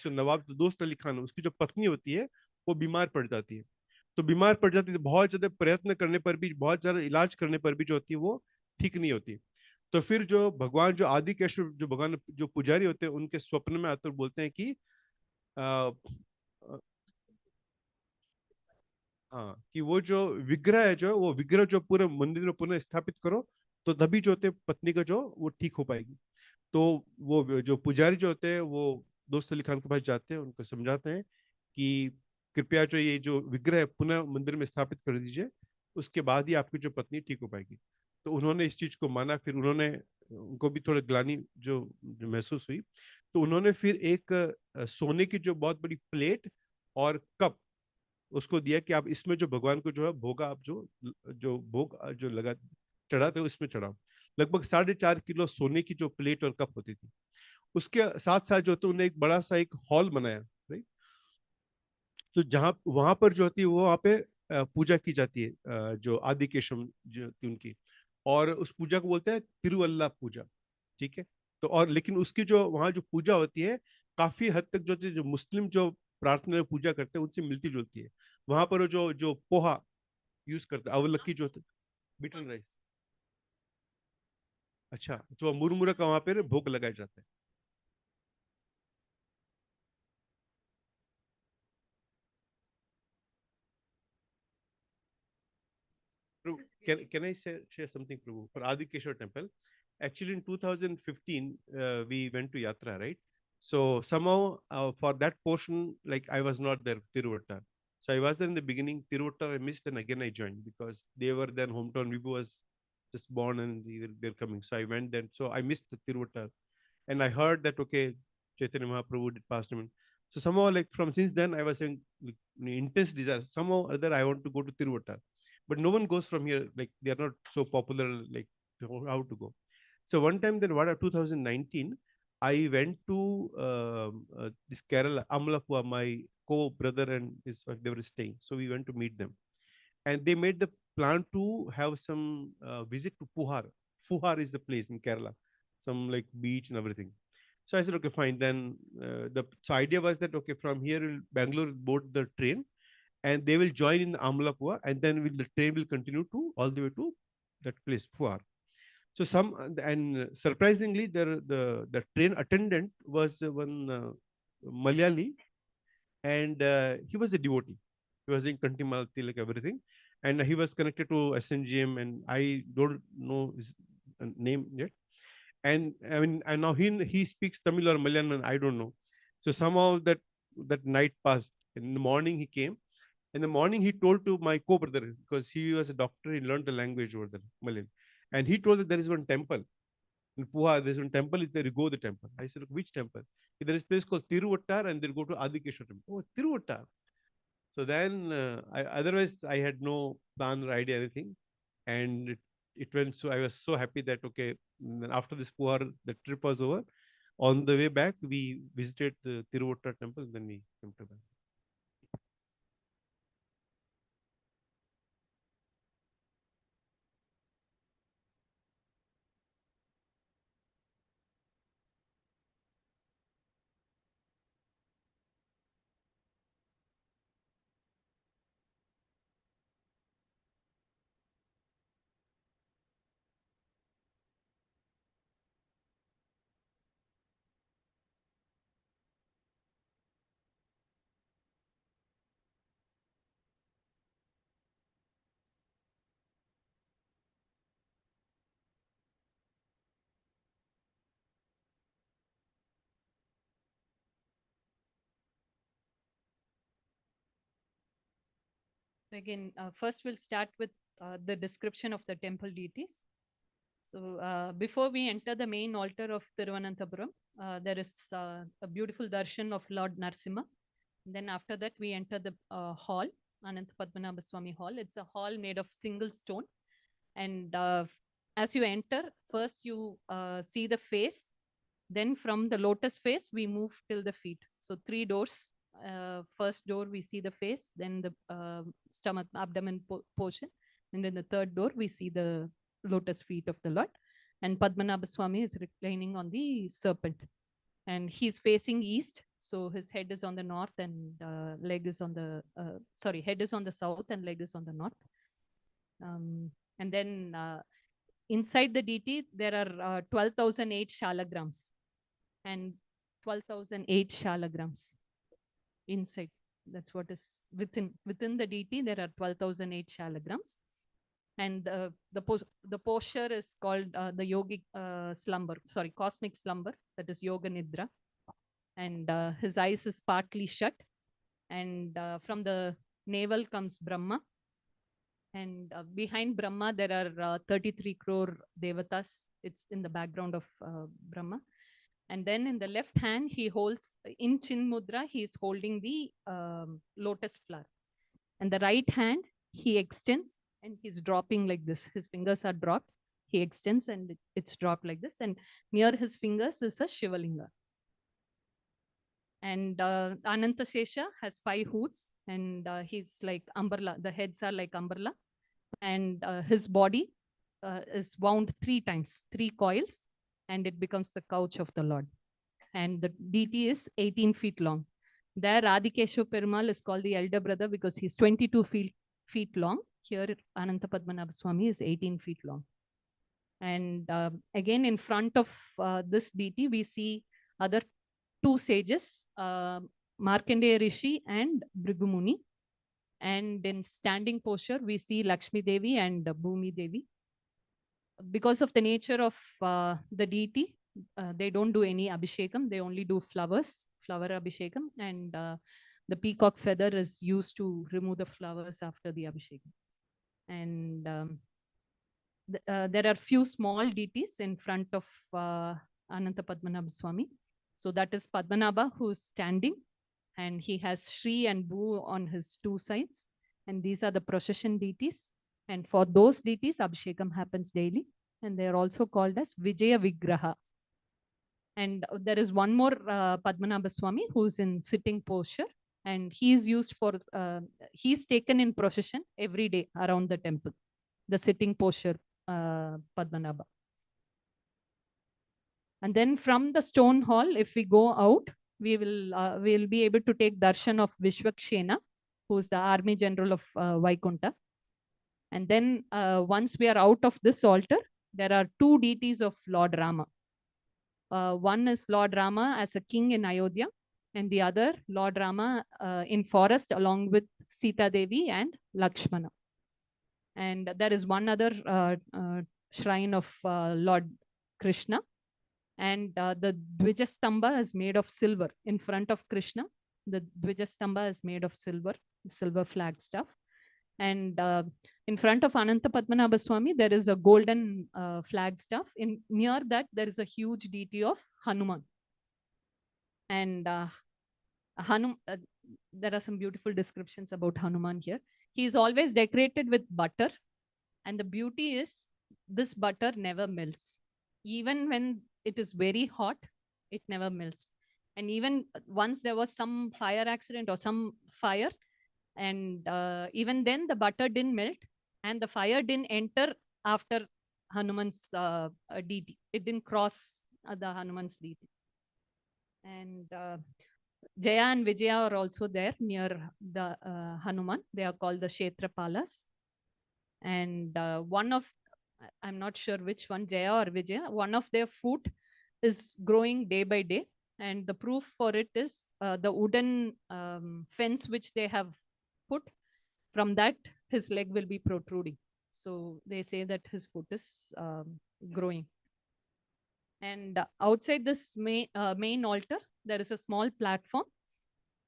नवाब दोस्त अली खान, उसकी जो पत्नी होती है वो बीमार पड़ जाती है। तो बीमार पड़ जाती है, बहुत ज्यादा प्रयत्न करने पर भी, बहुत ज्यादा इलाज करने पर भी जो होती है वो ठीक नहीं होती। तो फिर जो भगवान जो आदि केशव जो भगवान जो पुजारी होते हैं उनके स्वप्न में आते बोलते हैं कि आ, हाँ, कि वो जो विग्रह है, जो वो विग्रह जो पूरे मंदिर में पुनः स्थापित करो, तो तभी जो होते पत्नी का जो वो ठीक हो पाएगी। तो वो जो पुजारी जो होते हैं वो दोस्त अली खान के पास जाते हैं, उनको समझाते हैं कि कृपया जो ये जो विग्रह है पुनः मंदिर में स्थापित कर दीजिए, उसके बाद ही आपकी जो पत्नी ठीक हो पाएगी। तो उन्होंने इस चीज को माना, फिर उन्होंने, उनको भी थोड़ा ग्लानि जो महसूस हुई, तो उन्होंने फिर एक सोने की जो बहुत बड़ी प्लेट और कप उसको दिया कि आप इसमें जो भगवान को जो है भोगा, आप जो भोग जो लगा चढ़ाते हो इसमें चढ़ाओ। लगभग 4.5 किलो सोने की जो प्लेट और कप होती थी। उसके साथ साथ जो, तो उन्हें एक बड़ा सा एक हॉल बनाया, राइट। तो जहाँ वहां पर जो होती है वो वहाँ पे पूजा की जाती है, जो आदि केशव जो थी उनकी, और उस पूजा को बोलते हैं तिरुवल्ला पूजा। ठीक है, तो और लेकिन उसकी जो वहाँ जो पूजा होती है काफी हद तक जो मुस्लिम जो प्रार्थना पूजा करते हैं उनसे मिलती जुलती है। वहां पर जो जो पोहा यूज करते हैं, अवलक्की जो होता है, बीटन राइस। अच्छा, तो मुरमुरा का वहां पर भोग लगाया जाता है। Can I share something, Prabhu? For Adi Keshwar temple, actually in 2015, we went to Yatra, right? So somehow for that portion, like I was not there, Tiruvata. So I was there in the beginning, Tiruvata I missed, and again I joined because they were then hometown. Vibhu was just born and they're coming. So I went then. So I missed the Tiruvata. And I heard that, okay, Chaitanya Mahaprabhu did pass him. So somehow like from since then I was saying like, intense desire. Somehow or other I want to go to Tiruvata. But no one goes from here, like they are not so popular, like how to go. So one time then, what 2019, I went to this Kerala, Amalapua, my co-brother and his wife, they were staying. So we went to meet them. And they made the plan to have some visit to Puhar. Puhar is the place in Kerala, some like beach and everything. So I said, okay, fine. Then the so idea was that, okay, from here, Bangalore, board the train and they will join in Amalapua, and then the train will continue to all the way to that place, Puar. So and surprisingly, the train attendant was one Malayali, and he was a devotee. He was in Kantimalti, like everything, and he was connected to SNGM, and I don't know his name yet. And I mean, and now he speaks Tamil or Malayalam, I don't know. So somehow that night passed. In the morning he came. In the morning, he told to my co-brother, because he was a doctor, he learned the language over there, Malayan. And he told that there is one temple In Puha, there's one temple is there, you go to the temple. I said, which temple? There is a place called Tiruvattar and then go to Adikeshwar temple. Oh, Tiruvattar. So then, otherwise I had no plan or idea, anything. And it went, so I was so happy that, okay, after this Puha, the trip was over. On the way back, we visited the Tiruvattar temple, and then we came to back. Again, first we'll start with the description of the temple deities. So before we enter the main altar of Thiruvananthapuram, there is a beautiful darshan of Lord Narsimha. Then after that, we enter the hall, Ananta Padmanabha Swami Hall. It's a hall made of single stone. And as you enter, first you see the face. Then from the lotus face, we move till the feet. So 3 doors. First door, we see the face, then the stomach, abdomen portion. And then the third door, we see the lotus feet of the Lord. And Padmanabha Swami is reclining on the serpent. And he's facing east. So his head is on the north and leg is on the, head is on the south and leg is on the north. And then inside the deity, there are 12,008 shalagrams and 12,008 shalagrams inside. That's what is within the deity. There are 12,008 shalagrams. And the posture is called the yogic slumber, cosmic slumber, that is Yoga Nidra. And his eyes is partly shut. And from the navel comes Brahma. And behind Brahma, there are 33 crore devatas. It's in the background of Brahma. And then in the left hand, he holds, in Chin Mudra, he is holding the lotus flower. And the right hand, he extends and he's dropping like this. His fingers are dropped. He extends and it's dropped like this. And near his fingers is a Shivalinga. And Ananta Sesha has 5 hoods and he's like umbrella. The heads are like umbrella. And his body is wound 3 times, 3 coils, and it becomes the couch of the Lord. And the deity is 18 feet long. There, Radhikeshwar Perumal is called the elder brother because he's 22 feet long. Here, Ananta Padmanabha Swami is 18 feet long. And again, in front of this deity, we see other 2 sages, Markandeya Rishi and Bhrigumuni. And in standing posture, we see Lakshmi Devi and Bhumi Devi. Because of the nature of the deity, they don't do any abhishekam. They only do flower abhishekam. And the peacock feather is used to remove the flowers after the abhishekam. And there are few small deities in front of Ananta Padmanabha Swami. So that is Padmanabha, who's standing. And he has Shri and Bhu on his 2 sides. And these are the procession deities. And for those deities, Abhishekam happens daily. And they are also called as Vijaya Vigraha. And there is one more Padmanabha Swami who's in sitting posture. And he is used for, he's taken in procession every day around the temple, the sitting posture Padmanabha. And then from the stone hall, if we go out, we will be able to take darshan of Vishwakshena, who's the army general of Vaikunta. And then once we are out of this altar, there are 2 deities of Lord Rama. One is Lord Rama as a king in Ayodhya, and the other Lord Rama in forest along with Sita Devi and Lakshmana. And there is one other shrine of Lord Krishna. And the Dvijastamba is made of silver in front of Krishna. The Dvijastamba is made of silver flag stuff. And in front of Ananta Padmanabha Swami, there is a golden flagstaff. In near that, there is a huge deity of Hanuman. And there are some beautiful descriptions about Hanuman here. He is always decorated with butter, and the beauty is this butter never melts. Even when it is very hot, it never melts. And even once there was some fire accident or some fire, and even then the butter didn't melt, and the fire didn't enter after Hanuman's deity. It didn't cross the Hanuman's deity. And Jaya and Vijaya are also there near the Hanuman. They are called the Kshetrapalas. And I'm not sure which one, Jaya or Vijaya, one of their foot is growing day by day. And the proof for it is the wooden fence which they have put. From that, his leg will be protruding. So they say that his foot is growing. And outside this main altar, there is a small platform.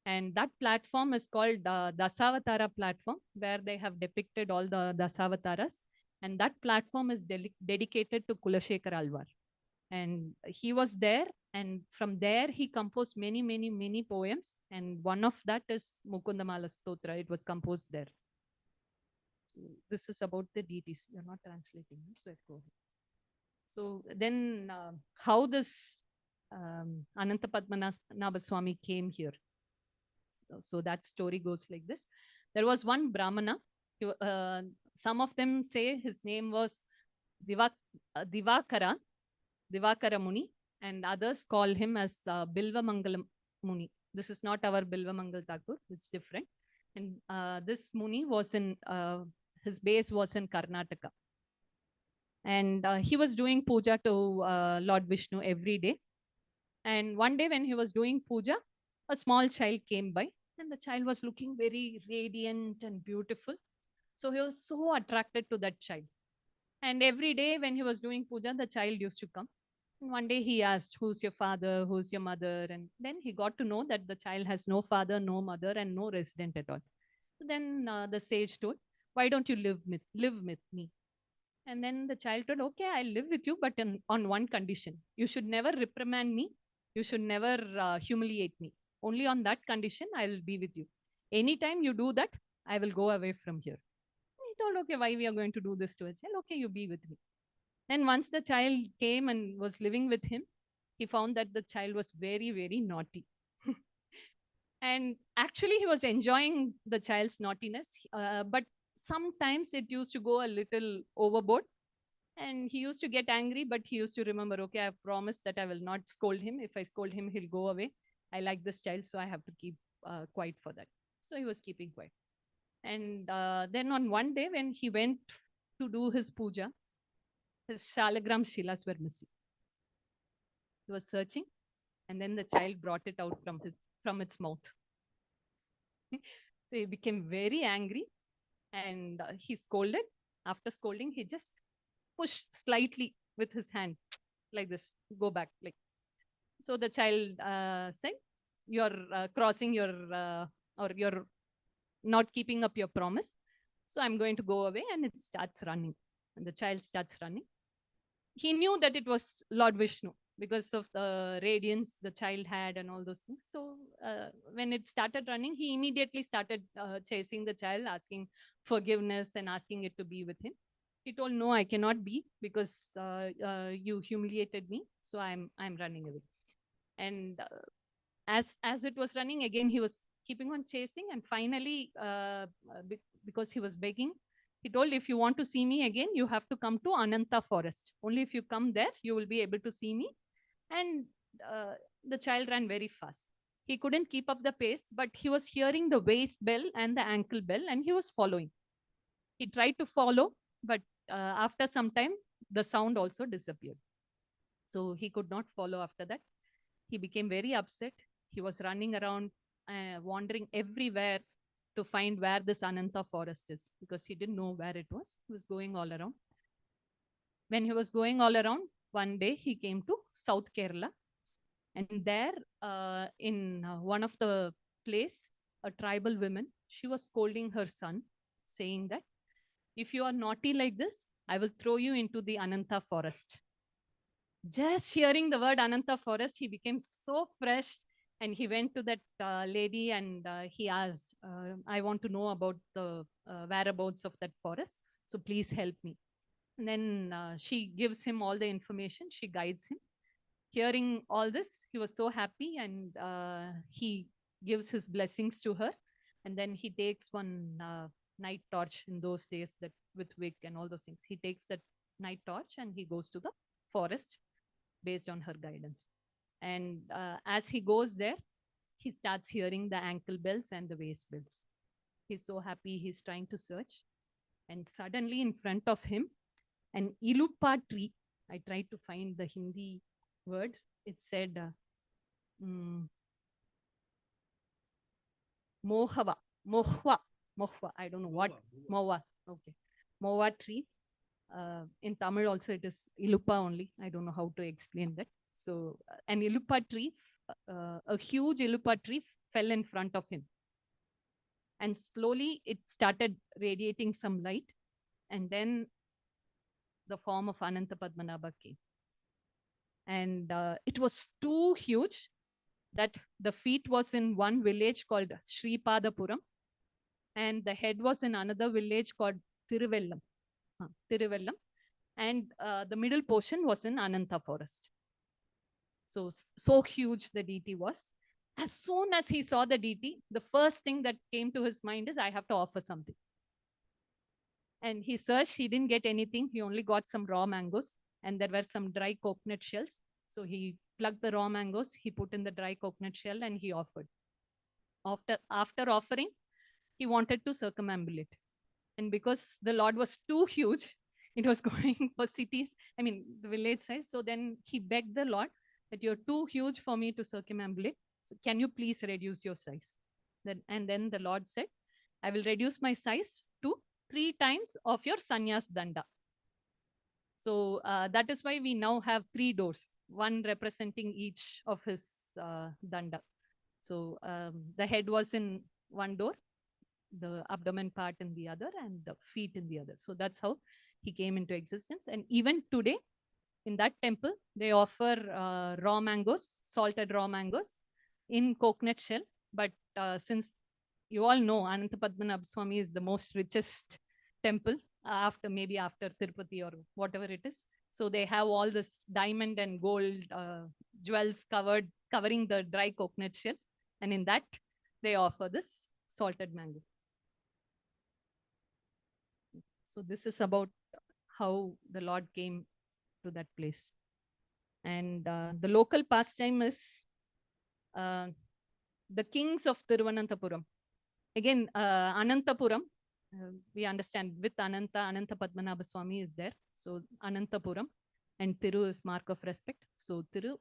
And that platform is called Dasavatara platform, where they have depicted all the Dasavataras. And that platform is dedicated to Kulashekara Alvar. And he was there, and from there he composed many poems. And one of that is Mukundamala Stotra. It was composed there. This is about the deities. We are not translating, so let's go ahead. So then how this Ananta Padmanabha Swami came here. So that story goes like this. There was one Brahmana. Some of them say his name was Divakara Muni, and others call him as Bilva Mangala Muni. This is not our Bilva Mangal Thakur, it's different. And this Muni was in, his base was in Karnataka. And he was doing puja to Lord Vishnu every day. And one day when he was doing puja, a small child came by, and the child was looking very radiant and beautiful. So he was so attracted to that child. And every day when he was doing puja, the child used to come. And one day he asked, "Who's your father? Who's your mother?" And then he got to know that the child has no father, no mother, and no resident at all. So then the sage told, "Why don't you live with me?" And then the child told, "Okay, I'll live with you, but on one condition. You should never reprimand me. You should never humiliate me. Only on that condition, I will be with you. Anytime you do that, I will go away from here." He told, "Okay, why we are going to do this to a child? Okay, you be with me." And once the child came and was living with him, he found that the child was very naughty. And actually, he was enjoying the child's naughtiness, but sometimes it used to go a little overboard. And he used to get angry, but he used to remember, okay, I've promised that I will not scold him. If I scold him, he'll go away. I like this child, so I have to keep quiet for that. So he was keeping quiet. And then on one day when he went to do his puja, his shalagram shilas were missing. He was searching, and then the child brought it out from its mouth. So he became very angry, and he scolded. After scolding, he just pushed slightly with his hand like this, go back. Like, so the child said, "You're crossing your or you're not keeping up your promise. So I'm going to go away." And it starts running, and the child starts running. He knew that it was Lord Vishnu because of the radiance the child had and all those things. So when it started running, he immediately started chasing the child, asking forgiveness and asking it to be with him. He told, "No, I cannot be, because you humiliated me. So I'm running away." And as it was running again, he was keeping on chasing. And finally, because he was begging, he told, "If you want to see me again, you have to come to Ananta forest. Only if you come there, you will be able to see me." And the child ran very fast. He couldn't keep up the pace, but he was hearing the waist bell and the ankle bell, and he was following. He tried to follow, but after some time, the sound also disappeared. So he could not follow after that. He became very upset. He was running around, wandering everywhere to find where this Ananta forest is, because he didn't know where it was. He was going all around. When he was going all around, one day he came to South Kerala. And there, in one of the place, a tribal woman, she was scolding her son, saying that if you are naughty like this, I will throw you into the Ananta forest. Just hearing the word Ananta forest, he became so fresh, and he went to that lady and he asked, I want to know about the whereabouts of that forest. So please help me. And then she gives him all the information. She guides him. Hearing all this, he was so happy, and he gives his blessings to her. And then he takes one night torch in those days, that with wick and all those things. He takes that night torch and he goes to the forest based on her guidance. And as he goes there, he starts hearing the ankle bells and the waist bells. He's so happy. He's trying to search. And suddenly in front of him, an ilupa tree. I tried to find the Hindi word. It said mohava, mohwa. I don't know what. Mowa. Okay. Mowa tree. In Tamil also it is ilupa only. I don't know how to explain that. So an ilupa tree, a huge ilupa tree fell in front of him. And slowly it started radiating some light. And then the form of Ananta Padmanabha came. And it was too huge that the feet was in one village called Sripadapuram, and the head was in another village called Tiruvellam. Tiruvellam. And the middle portion was in Ananta forest. So huge the deity was. As soon as he saw the deity, the first thing that came to his mind is, I have to offer something. And he searched, he didn't get anything. He only got some raw mangoes, and there were some dry coconut shells. So he plucked the raw mangoes, he put in the dry coconut shell, and he offered. After offering, he wanted to circumambulate. And because the Lord was too huge, it was going for cities, I mean, the village size. So then he begged the Lord that you're too huge for me to circumambulate. So can you please reduce your size? And then the Lord said, I will reduce my size to 3 times of your sannyas danda. So that is why we now have 3 doors, one representing each of his danda. So the head was in one door, the abdomen part in the other, and the feet in the other. So that's how he came into existence. And even today, in that temple, they offer raw mangoes, salted raw mangoes in coconut shell. But since you all know, Ananta Padmanabha Swami is the most richest temple after Tirupati or whatever it is. So they have all this diamond and gold jewels covering the dry coconut shell. And in that, they offer this salted mango. So this is about how the Lord came to that place. And the local pastime is the kings of Tiruvananthapuram. Again, Anantapuram, we understand with Ananta Padmanabha Swami is there. So Anantapuram, and Tiru is mark of respect. So Tiru,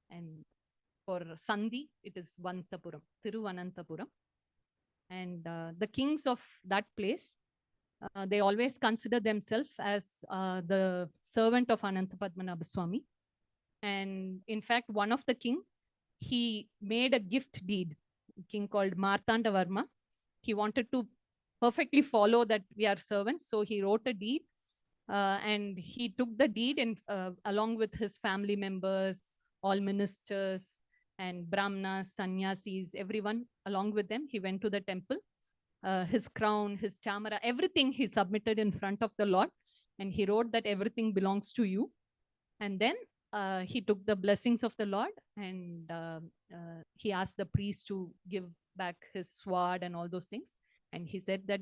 and for Sandhi, it is Vantapuram, Tiruvananthapuram. And the kings of that place, they always consider themselves as the servant of Ananta Padmanabha Swami. And in fact, one of the king, he made a gift deed, a king called Martanda Varma. He wanted to perfectly follow that we are servants. So he wrote a deed and he took the deed and along with his family members, all ministers and brahmanas, sannyasis, everyone along with them, he went to the temple. His crown, his chamara, everything he submitted in front of the Lord. And he wrote that everything belongs to you. And then he took the blessings of the Lord, and he asked the priest to give back his sword and all those things. And he said that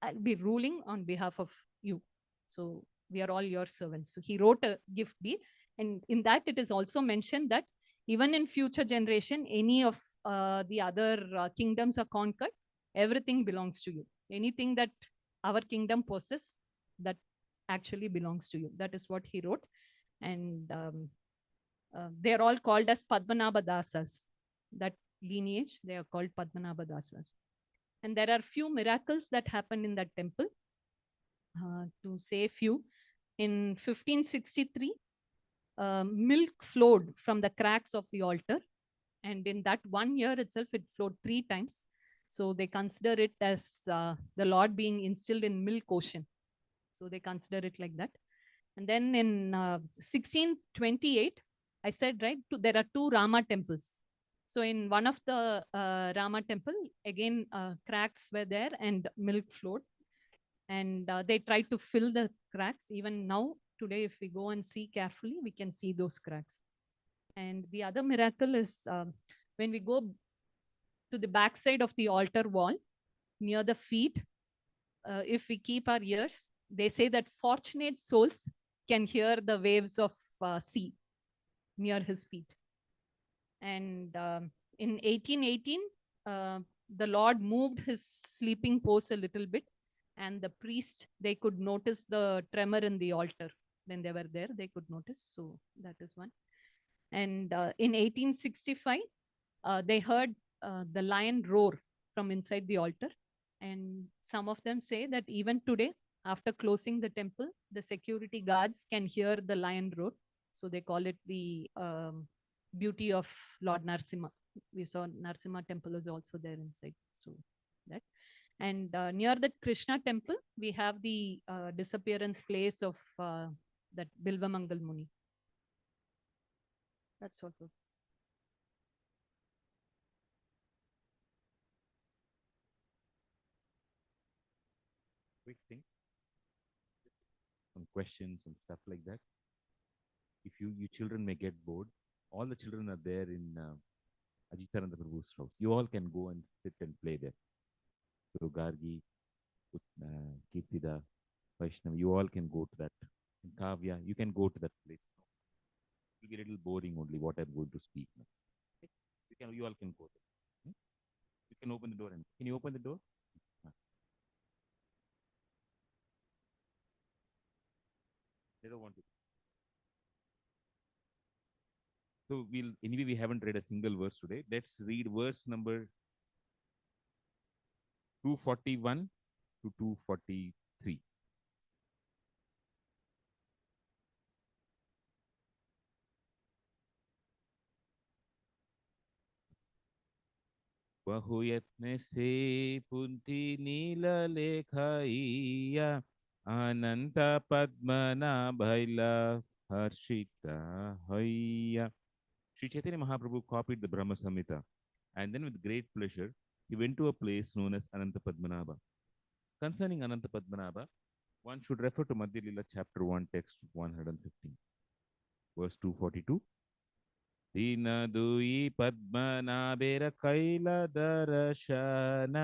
I'll be ruling on behalf of you. So we are all your servants. So he wrote a gift deed. And in that, it is also mentioned that even in future generation, any of the other kingdoms are conquered, everything belongs to you. Anything that our kingdom possesses, that actually belongs to you. That is what he wrote. And they're all called as Padmanabha Dasas. That lineage, they are called Padmanabha Dasas. And there are few miracles that happen in that temple. To say a few, in 1563, milk flowed from the cracks of the altar. And in that 1 year itself, it flowed 3 times. So they consider it as the Lord being instilled in milk ocean. So they consider it like that. And then in 1628, I said, right, there are two Rama temples. So in one of the Rama temple, again, cracks were there and milk flowed. And they tried to fill the cracks. Even now, today, if we go and see carefully, we can see those cracks. And the other miracle is when we go to the backside of the altar wall, near the feet, if we keep our ears, they say that fortunate souls can hear the waves of sea near his feet. And in 1818, the Lord moved his sleeping pose a little bit, and the priest, they could notice the tremor in the altar. When they were there, they could notice. So that is one. And in 1865, they heard the lion roar from inside the altar. And some of them say that even today, after closing the temple, the security guards can hear the lion roar. So they call it the beauty of Lord Narsimha. We saw Narsimha temple is also there inside. So that. And near the Krishna temple, we have the disappearance place of that Bilvamangal Muni. That's all. Quick thing, some questions and stuff like that. If you children may get bored, all the children are there in Ajitananda Prabhu's house. You all can go and sit and play there. So Gargi, Kirtida, Vaishnav, you all can go to that. And Kavya, you can go to that place. It will be a little boring only what I'm going to speak now. Okay? You all can go there. Hmm? You can open the door and can you open the door? They don't want to. So we haven't read a single verse today. Let's read verse number 241 to 243. बहु यत्न से पुंति नील लेखाइया अनंत पद्मनाभैला हर्षिता हैया. Sri Chaitanya Mahaprabhu copied the Brahma Samhita, and then with great pleasure he went to a place known as Ananta Padmanabha. Concerning Ananta Padmanabha, one should refer to Madhya Lila chapter 1 text 115, verse 242. दीन दुई पद्मनाभेर कैल दर्शन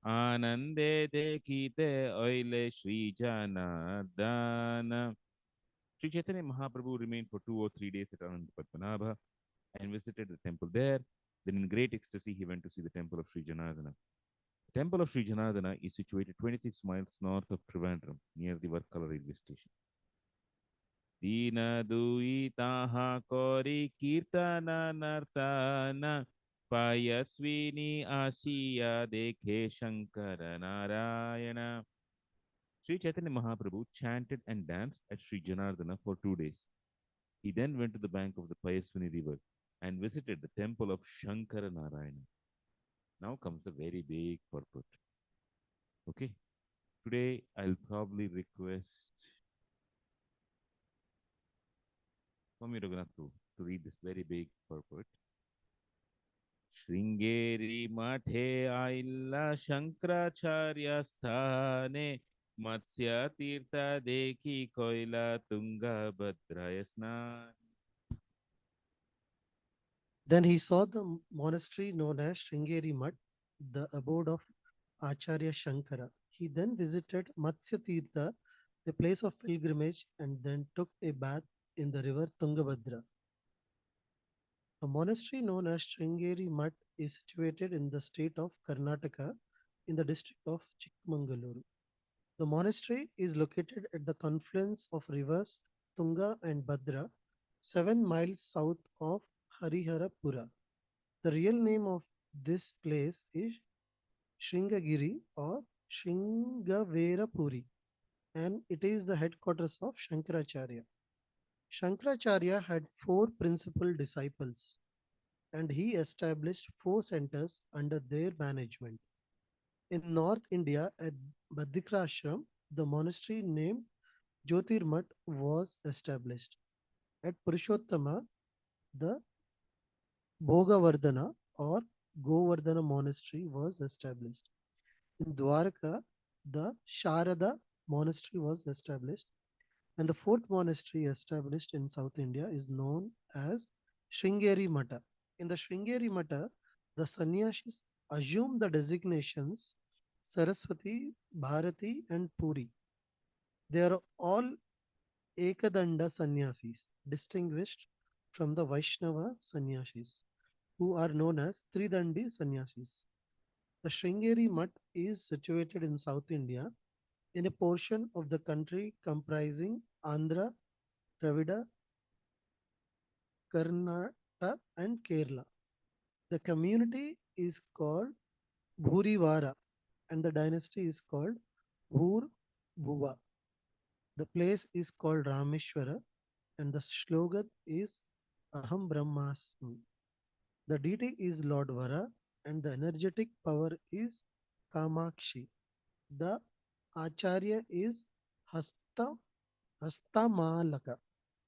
आनंदे देखिते ओइले Shri Janardan. Sri Chaitanya Mahaprabhu remained for 2 or 3 days at Ananta Padmanabha and visited the temple there. Then in great ecstasy he went to see the temple of Sri Janardana. The temple of Sri Janardana is situated 26 miles north of Trivandrum near the Varkala railway station. दीन दुई ताहा करी कीर्तन नर्तन पायस्विनी आसिया देखे Shankara Narayana. Sri Chaitanya Mahaprabhu chanted and danced at Sri Janardana for 2 days. He then went to the bank of the Payaswini river and visited the temple of Shankara Narayana. Now comes the very big purport. Okay, today I'll probably request Swami Raghunath to read this very big purport. Shringeri Mathe Ailla Shankaracharya Sthane Matsya Tirtha Deki Koila Tunga Bhadraya Snan. Then he saw the monastery known as Sringeri Mutt, the abode of Acharya Shankara. He then visited Matsya Tirtha, a place of pilgrimage, and then took a bath in the river Tungabhadra. A monastery known as Sringeri Mutt is situated in the state of Karnataka in the district of Chikmagaluru. The monastery is located at the confluence of rivers Tunga and Bhadra, 7 miles south of Hariharapura. The real name of this place is Shringagiri or Shringaverapuri, and it is the headquarters of Shankaracharya. Shankaracharya had 4 principal disciples, and he established 4 centers under their management. In North India, at Badrikra Ashram, the monastery named Jyotirmat was established. At Purushottama, the Bhogavardhana or Govardhana monastery was established. In Dwarka, the Sharada monastery was established. And the fourth monastery established in South India is known as Sringeri Mata. In the Sringeri Mata, the sannyasis assume the designations Saraswati, Bharati, and Puri. They are all Ekadanda sannyasis, distinguished from the Vaishnava sannyasis, who are known as Tridandi sannyasis. The Sringeri Mutt is situated in South India in a portion of the country comprising Andhra, Dravida, Karnataka, and Kerala. The community is called Bhurivara and the dynasty is called Bhur Bhuva. The place is called Rameshwara and the slogan is Aham Brahmasmi. The deity is Lord Vara and the energetic power is Kamakshi. The Acharya is Hasta Hastamalaka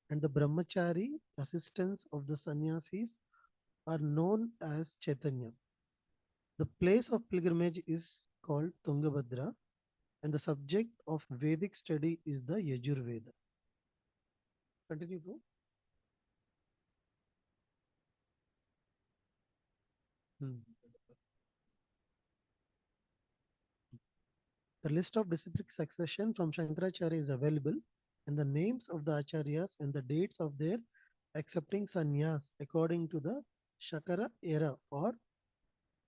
and the Brahmachari assistants of the sannyasis are known as Chaitanya. The place of pilgrimage is called Tungabhadra and the subject of Vedic study is the Yajurveda. Continue, bro. Hmm. The list of disciplic succession from Shankaracharya is available, and the names of the acharyas and the dates of their accepting sannyas according to the Shakara era or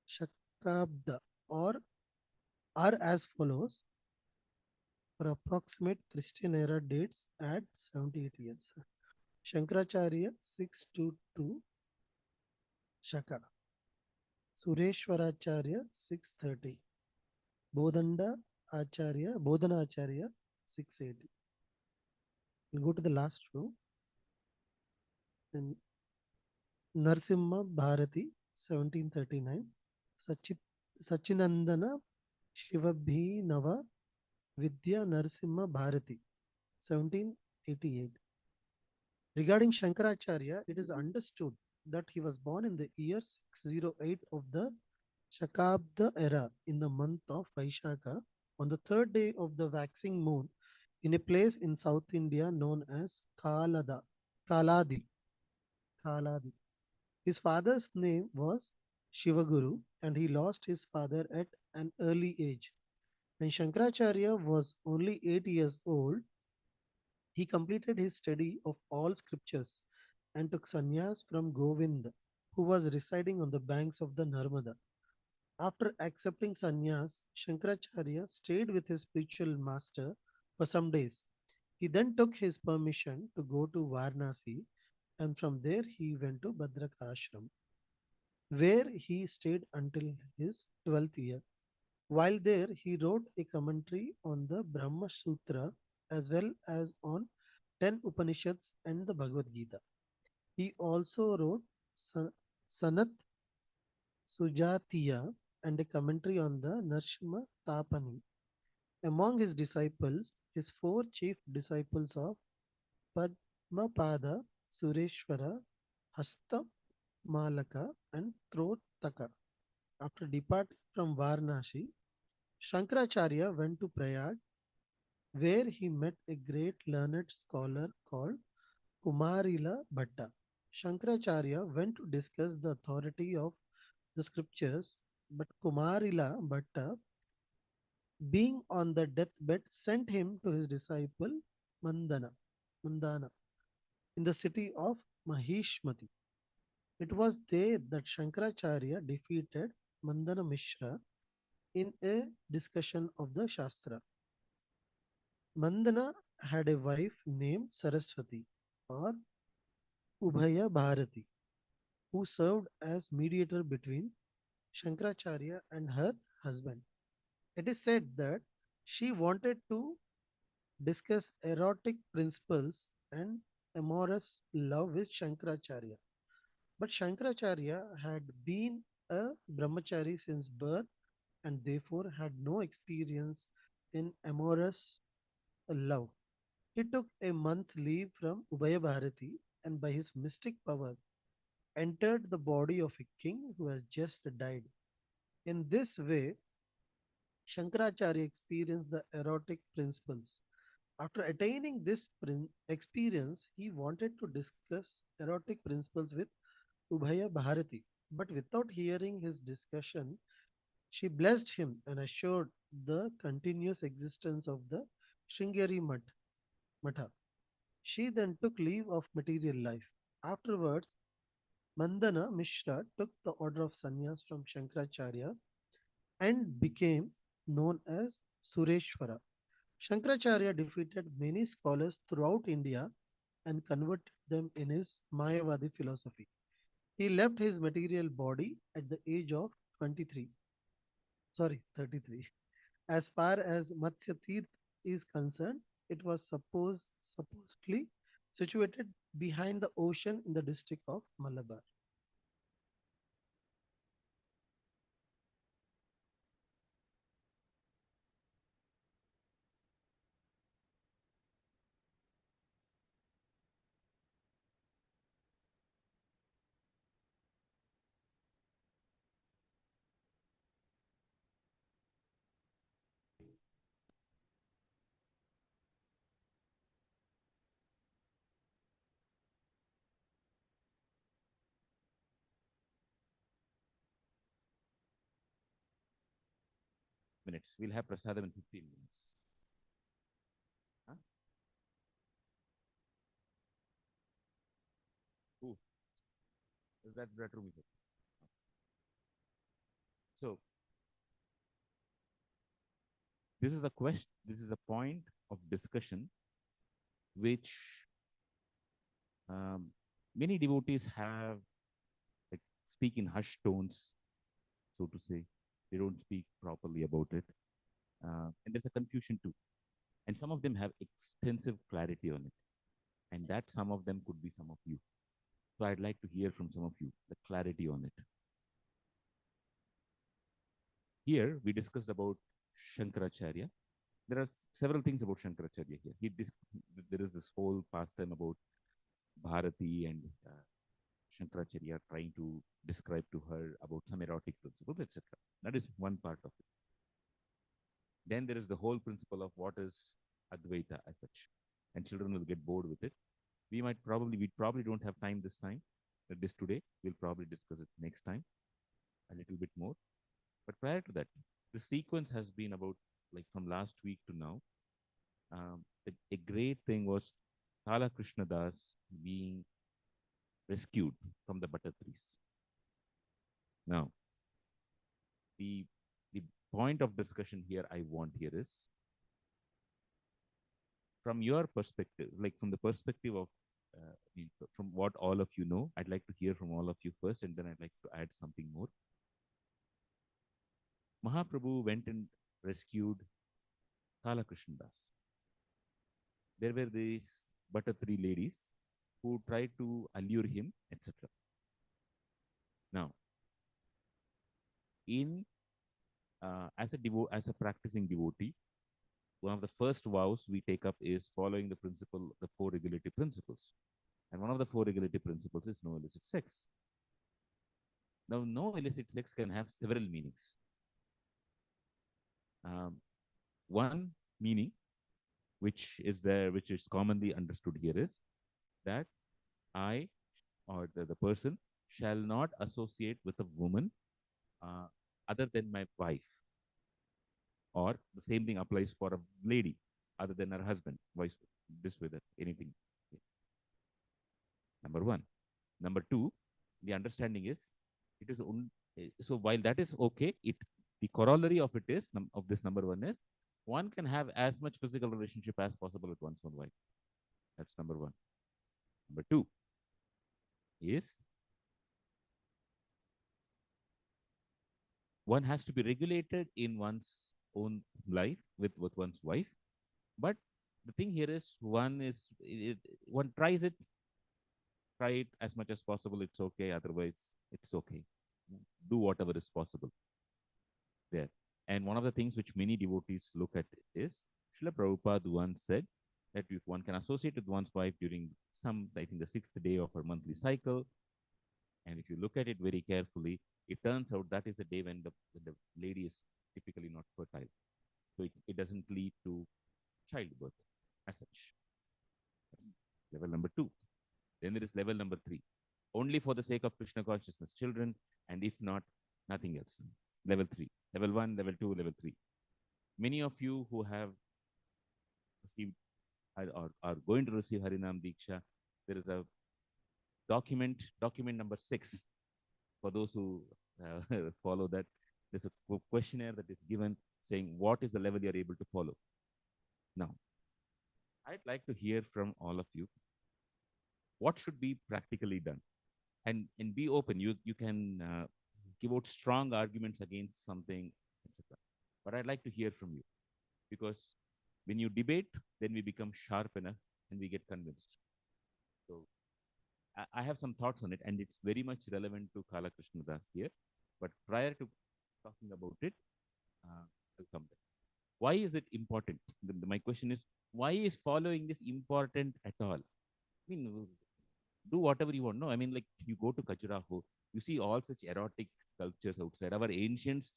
Shakabda or are as follows. For approximate Christian era dates at 78 years. Shankaracharya 622 Shaka. Sureshwaracharya 630. Bodhana Acharya 680. We'll go to the last row. And Narsimha Bharati 1739. Sachinandana Shivabhinava Vidya Narsimha Bharati 1788. Regarding Shankaracharya, it is understood that he was born in the year 608 of the Shakabda era in the month of Vaishaka on the third day of the waxing moon in a place in South India known as Kaladi. Kaladi. His father's name was Shivaguru and he lost his father at an early age. When Shankaracharya was only 8 years old, he completed his study of all scriptures and took sannyas from Govind, who was residing on the banks of the Narmada. After accepting sannyas, Shankaracharya stayed with his spiritual master for some days. He then took his permission to go to Varanasi and from there he went to Bhadraka Ashram, where he stayed until his 12th year. While there, he wrote a commentary on the Brahma Sutra as well as on 10 Upanishads and the Bhagavad Gita. He also wrote Sanat Sujatiya and a commentary on the Narshima Tapani. Among his disciples, his four chief disciples of Padmapada, Sureshwara, Hasta Malaka, and Trotaka. After departing from Varanasi, Shankaracharya went to Prayag, where he met a great learned scholar called Kumarila Bhatta. Shankaracharya went to discuss the authority of the scriptures, but Kumarila Bhatta, being on the deathbed, sent him to his disciple Mandana in the city of Mahishmati. It was there that Shankaracharya defeated Mandana Mishra in a discussion of the Shastra. Mandana had a wife named Saraswati or Ubhaya Bharati, who served as mediator between Shankaracharya and her husband. It is said that she wanted to discuss erotic principles and amorous love with Shankaracharya. But Shankaracharya had been a brahmachari since birth and therefore had no experience in amorous love. He took a month's leave from Ubaya Bharati and by his mystic power entered the body of a king who has just died. In this way, Shankaracharya experienced the erotic principles. After attaining this experience, he wanted to discuss erotic principles with Ubhaya Bharati, but without hearing his discussion, she blessed him and assured the continuous existence of the Shringeri Matha. She then took leave of material life. Afterwards, Mandana Mishra took the order of sannyas from Shankaracharya and became known as Sureshwara. Shankaracharya defeated many scholars throughout India and converted them in his Mayavadi philosophy. He left his material body at the age of 23, sorry, 33. As far as Matsya Tirth is concerned, it was supposedly situated behind the ocean in the district of Malabar. Minutes. We'll have prasadam in 15 minutes. Huh? Who? Is that room? So this is a question. This is a point of discussion which um, many devotees have, like, speak in hushed tones, so to say. They don't speak properly about it, and there's a confusion too. And some of them have extensive clarity on it, and that some of them could be some of you. So I'd like to hear from some of you the clarity on it. Here we discussed about Shankaracharya. There are several things about Shankaracharya here. There is this whole pastime about Bharati and Shankaracharya trying to describe to her about some erotic principles, etc. That is one part of it. Then there is the whole principle of what is Advaita as such, and children will get bored with it. We probably don't have time this time, this today. We'll probably discuss it next time a little bit more. But prior to that, the sequence has been about, like, from last week to now. A great thing was Kala Krishna Das being rescued from the butter trees. Now, the point of discussion here I want here is, from your perspective, like from the perspective of, from what all of you know, I'd like to hear from all of you first, and then I'd like to add something more. Mahaprabhu went and rescued Kala Krishna Das. There were these butter tree ladies who tried to allure him, etc. Now, in as a practicing devotee, one of the first vows we take up is following the four regulative principles. And one of the four regulative principles is no illicit sex. Now, no illicit sex can have several meanings. One meaning, which is commonly understood here, is that I, or the person, shall not associate with a woman other than my wife. Or the same thing applies for a lady other than her husband, vice this way, that anything. Number one. Number two, the understanding is it is so while that is okay, the corollary of it is of this number one is one can have as much physical relationship as possible with one's own wife. That's number one. Number two is one has to be regulated in one's own life with one's wife. But the thing here is one tries it, try it as much as possible. It's okay. Otherwise, it's okay. Do whatever is possible there. And one of the things which many devotees look at is Srila Prabhupada once said that if one can associate with one's wife during some, I think the sixth day of her monthly cycle, and if you look at it very carefully, it turns out that is the day when the lady is typically not fertile. So it doesn't lead to childbirth as such. That's level number 2. Then there is level number 3. Only for the sake of Krishna consciousness, children, and if not, nothing else. Level 3. Level 1, level 2, level 3. Many of you who have received or are going to receive Harinam Diksha, there is a document number 6. For those who follow that, there's a questionnaire that is given saying what is the level you are able to follow. Now, I'd like to hear from all of you. What should be practically done? And be open. You can give out strong arguments against something, etc. But I'd like to hear from you, because when you debate, then we become sharp enough and we get convinced. So I have some thoughts on it, and it's very much relevant to Kala Krishna Das here. But prior to talking about it, I'll come back. Why is it important? My question is, why is following this important at all? I mean, do whatever you want. No, I mean, like you go to Khajuraho, you see all such erotic sculptures outside. Our ancients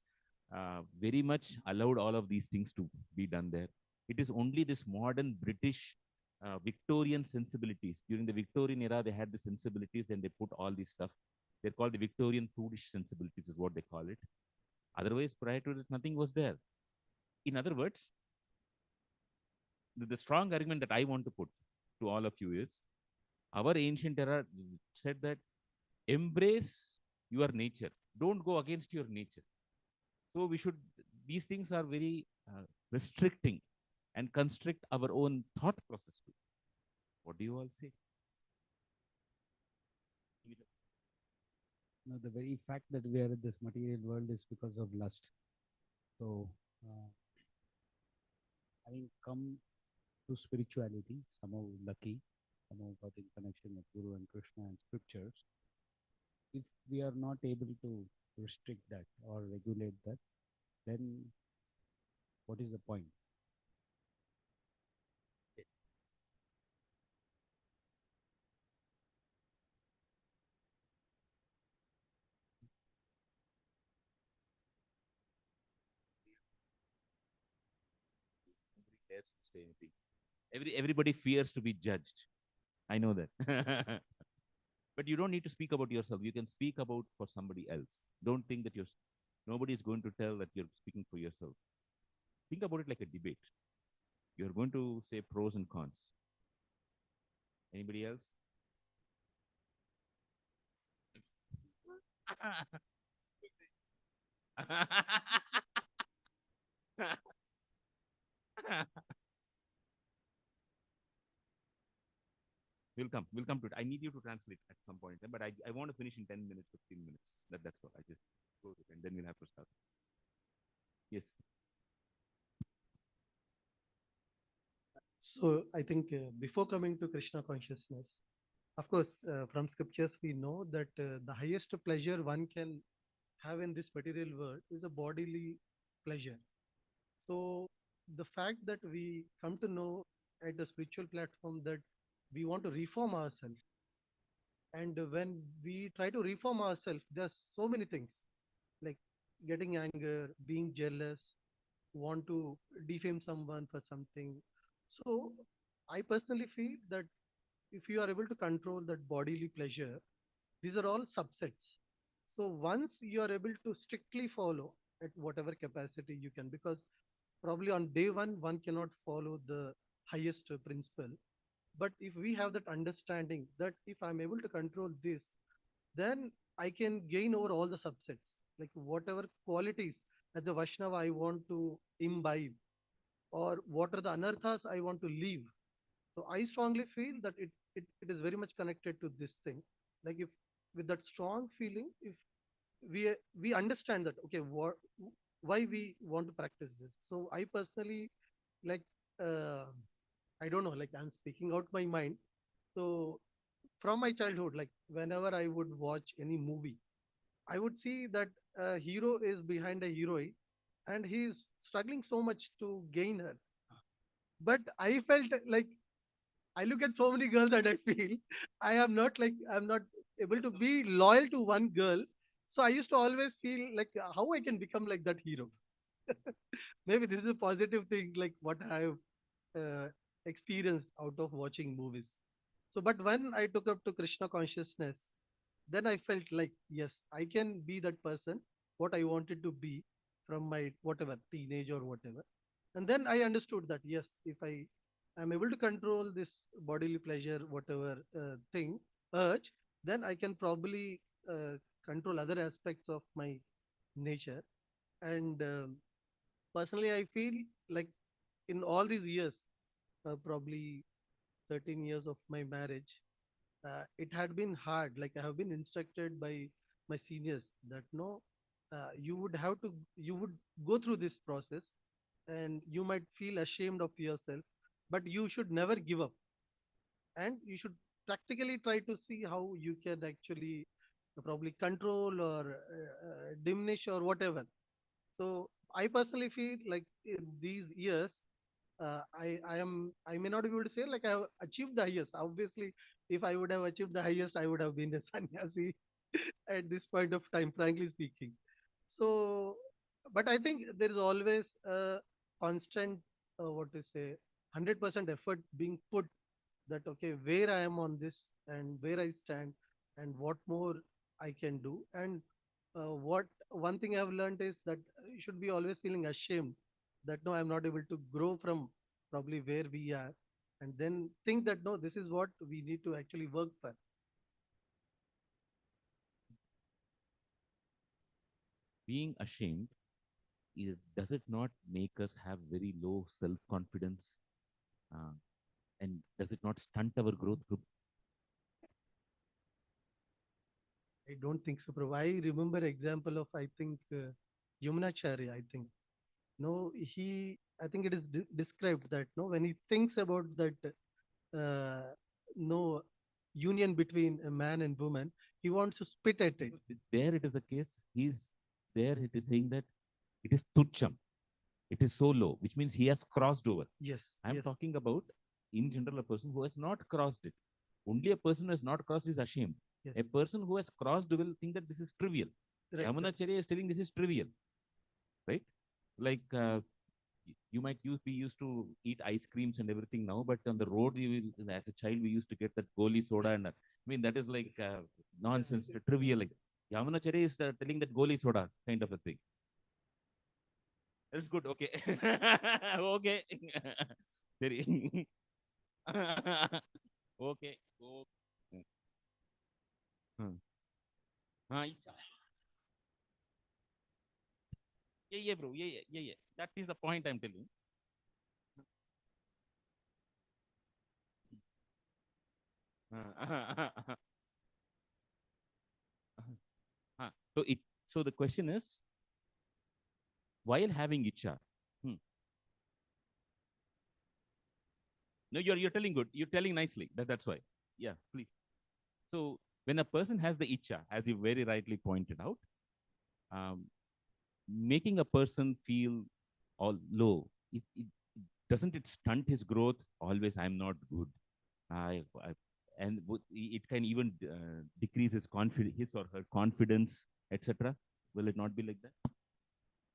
very much allowed all of these things to be done there. It is only this modern British Victorian sensibilities. During the Victorian era, they had the sensibilities and they put all this stuff. They're called the Victorian prudish sensibilities, is what they call it. Otherwise, prior to it, nothing was there. In other words, the strong argument that I want to put to all of you is our ancient era said that embrace your nature. Don't go against your nature. So we should, these things are very restricting and constrict our own thought process too. What do you all say? No, the very fact that we are in this material world is because of lust. So, having come to spirituality, somehow lucky, somehow got in connection with Guru and Krishna and scriptures, if we are not able to restrict that or regulate that, then what is the point? Nobody dares to say anything. Everybody fears to be judged. I know that. But you don't need to speak about yourself. You can speak about for somebody else. Don't think that nobody is going to tell that you're speaking for yourself. Think about it like a debate. You're going to say pros and cons. Anybody else? We'll come to it. I need you to translate at some point, but I want to finish in 10 minutes, 15 minutes. That's all. I just close it and then we'll have to start. Yes. So I think before coming to Krishna consciousness, of course, from scriptures we know that the highest pleasure one can have in this material world is a bodily pleasure. So the fact that we come to know at the spiritual platform that we want to reform ourselves, and when we try to reform ourselves, there's so many things like getting anger, being jealous, want to defame someone for something. So I personally feel that if you are able to control that bodily pleasure, these are all subsets. So once you are able to strictly follow at whatever capacity you can, because probably on day one cannot follow the highest principle. But if we have that understanding that if I'm able to control this, then I can gain over all the subsets, like whatever qualities as a Vaishnava I want to imbibe, or what are the anarthas I want to leave. So I strongly feel that it is very much connected to this thing. Like if with that strong feeling, if we understand that okay, what why we want to practice this. So I personally like I don't know, like I'm speaking out my mind. So from my childhood, like whenever I would watch any movie, I would see that a hero is behind a heroine and he's struggling so much to gain her. But I felt like I look at so many girls and I feel I'm not able to be loyal to one girl. So I used to always feel like how I can become like that hero. Maybe this is a positive thing, like what I've uh, experienced out of watching movies. So, but when I took up to Krishna consciousness, then I felt like, yes, I can be that person, what I wanted to be from my whatever teenage or whatever. And then I understood that, yes, if I am able to control this bodily pleasure, whatever thing, urge, then I can probably control other aspects of my nature. And personally, I feel like in all these years, probably 13 years of my marriage, it had been hard. Like I have been instructed by my seniors that no, you would go through this process and you might feel ashamed of yourself, but you should never give up. And you should practically try to see how you can actually probably control or diminish or whatever. So I personally feel like in these years, I may not be able to say like I have achieved the highest. Obviously, if I would have achieved the highest, I would have been a sannyasi at this point of time, frankly speaking. So, but I think there is always a constant, what to say, 100% effort being put that okay, where I am on this and where I stand and what more I can do. And what one thing I've learned is that you should be always feeling ashamed that no, I'm not able to grow from probably where we are, and then think that no, this is what we need to actually work for. Being ashamed, does it not make us have very low self-confidence? Uh, and does it not stunt our growth? I don't think so, Prabhu. I remember example of I think Yamunacharya. I think no, I think it is described that no, when he thinks about that no union between a man and woman, he wants to spit at it. There it is the case. He's there. It is saying that it is tucham. It is so low, which means he has crossed over. Yes, I'm yes, talking about, in general, a person who has not crossed it. Only a person who has not crossed is ashamed. yes. A person who has crossed will think that this is trivial. Right, right. Yamunacharya is telling this is trivial, right? Like you might be used to eat ice creams and everything now, but on the road, as a child, we used to get that goli soda, and I mean that is like nonsense, trivial. Like Yamunacharya is telling that goli soda kind of a thing. That's good. Okay. Okay. Sorry. Okay. Okay. Hmm. Yeah, yeah, bro. Yeah, yeah, yeah, yeah. That is the point I'm telling. So so the question is, while having icha, hmm. No, you're telling good. You're telling nicely. That's why. Yeah, please. So when a person has the icha, as you very rightly pointed out, um, making a person feel all low, doesn't it stunt his growth? Always, I'm not good. I and it can even decrease his or her confidence, etc. Will it not be like that?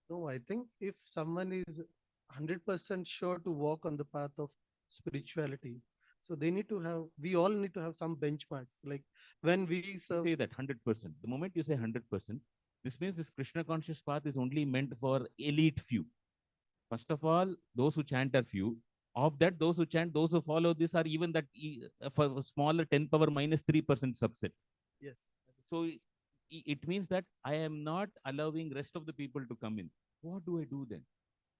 No, I think if someone is 100% sure to walk on the path of spirituality, so they need to have, we all need to have some benchmarks. Like when we serve, Say that 100%. The moment you say 100%, this means this Krishna conscious path is only meant for elite few. First of all, those who chant are few. Of that, those who chant, those who follow this are even that for a smaller 10 power minus 3% subset. yes, So it means that I am not allowing rest of the people to come in. What do I do then?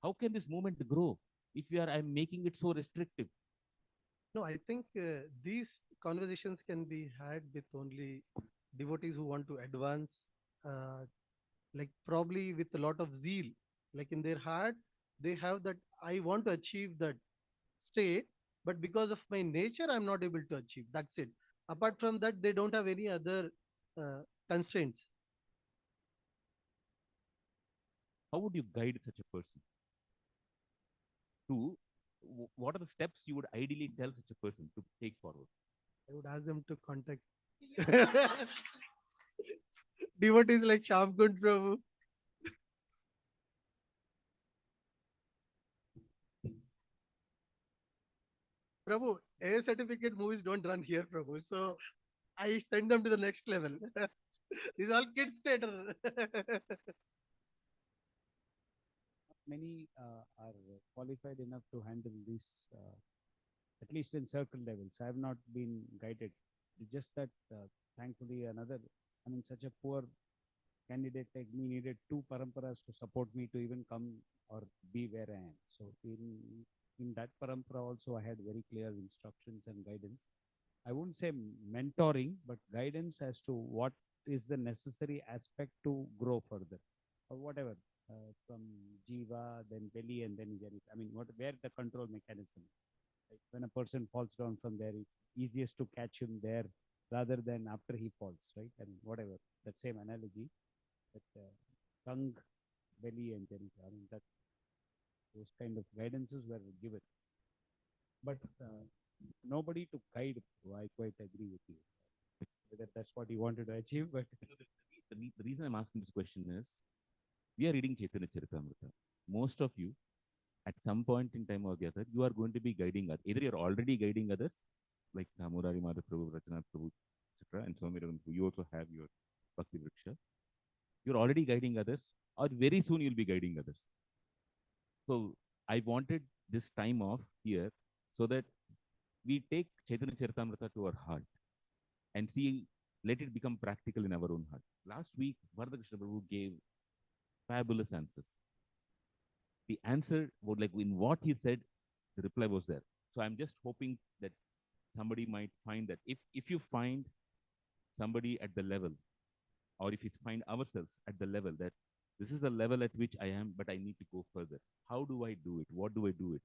How can this movement grow if I'm making it so restrictive? no, I think these conversations can be had with only devotees who want to advance, uh, like probably with a lot of zeal. Like in their heart, they have that I want to achieve that state, but because of my nature, I'm not able to achieve. That's it. Apart from that, they don't have any other uh, constraints. how would you guide such a person? To what are the steps you would ideally tell such a person to take forward? I would ask them to contact devotees like Shamkund Prabhu. Prabhu, A certificate movies don't run here, Prabhu. So I send them to the next level. These all kids theater. Many are qualified enough to handle this, at least in circle levels. I have not been guided. It's just that, thankfully, such a poor candidate like me needed two paramparas to support me to even come or be where I am. So in that parampara also, I had very clear instructions and guidance. I wouldn't say mentoring, but guidance as to what is the necessary aspect to grow further, or whatever, from Jiva, then belly, and then Jani. Where the control mechanism. Like when a person falls down from there, it's easiest to catch him there rather than after he falls, right? Whatever, that same analogy, that tongue, belly, and Jani. That those kind of guidances were given. But nobody to guide. I quite agree with you. Whether that's what you wanted to achieve, but The reason I'm asking this question is we are reading Chaitanya Charitamrita. Most of you, at some point in time or the other, you are going to be guiding others. Either you're already guiding others, like Murari Madhav Prabhu, Rajanath Prabhu, etc., and Swami Raman Prabhu. You also have your Bhakti Vriksha. You're already guiding others, or very soon you'll be guiding others. So I wanted this time off here so that we take Chaitanya Charitamrita to our heart and see, let it become practical in our own heart. Last week, Vardha Krishna Prabhu gave fabulous answers. The answer was like in what he said, the reply was there. So I'm just hoping that somebody might find that. If you find somebody at the level, or if you find ourselves at the level that this is the level at which I am, but I need to go further. How do I do it? What do I do it?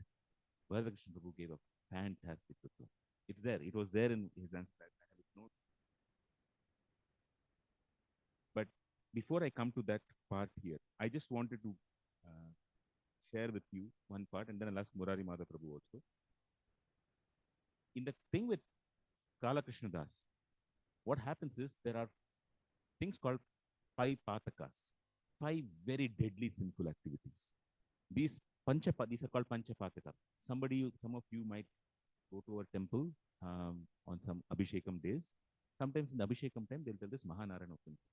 Vardha Krishna Prabhu gave a fantastic reply. It's there. It was there in his answer. I have it noted. But before I come to that part here, I just wanted to share with you one part, and then I'll ask Murari Madhav Prabhu also. In the thing with Kala Krishna Das, what happens is there are things called five patakas, five very deadly sinful activities. These these are called panchapataka. Some of you might go to a temple on some Abhishekam days. Sometimes in the Abhishekam time, they'll tell this Mahanarayana Upanishad.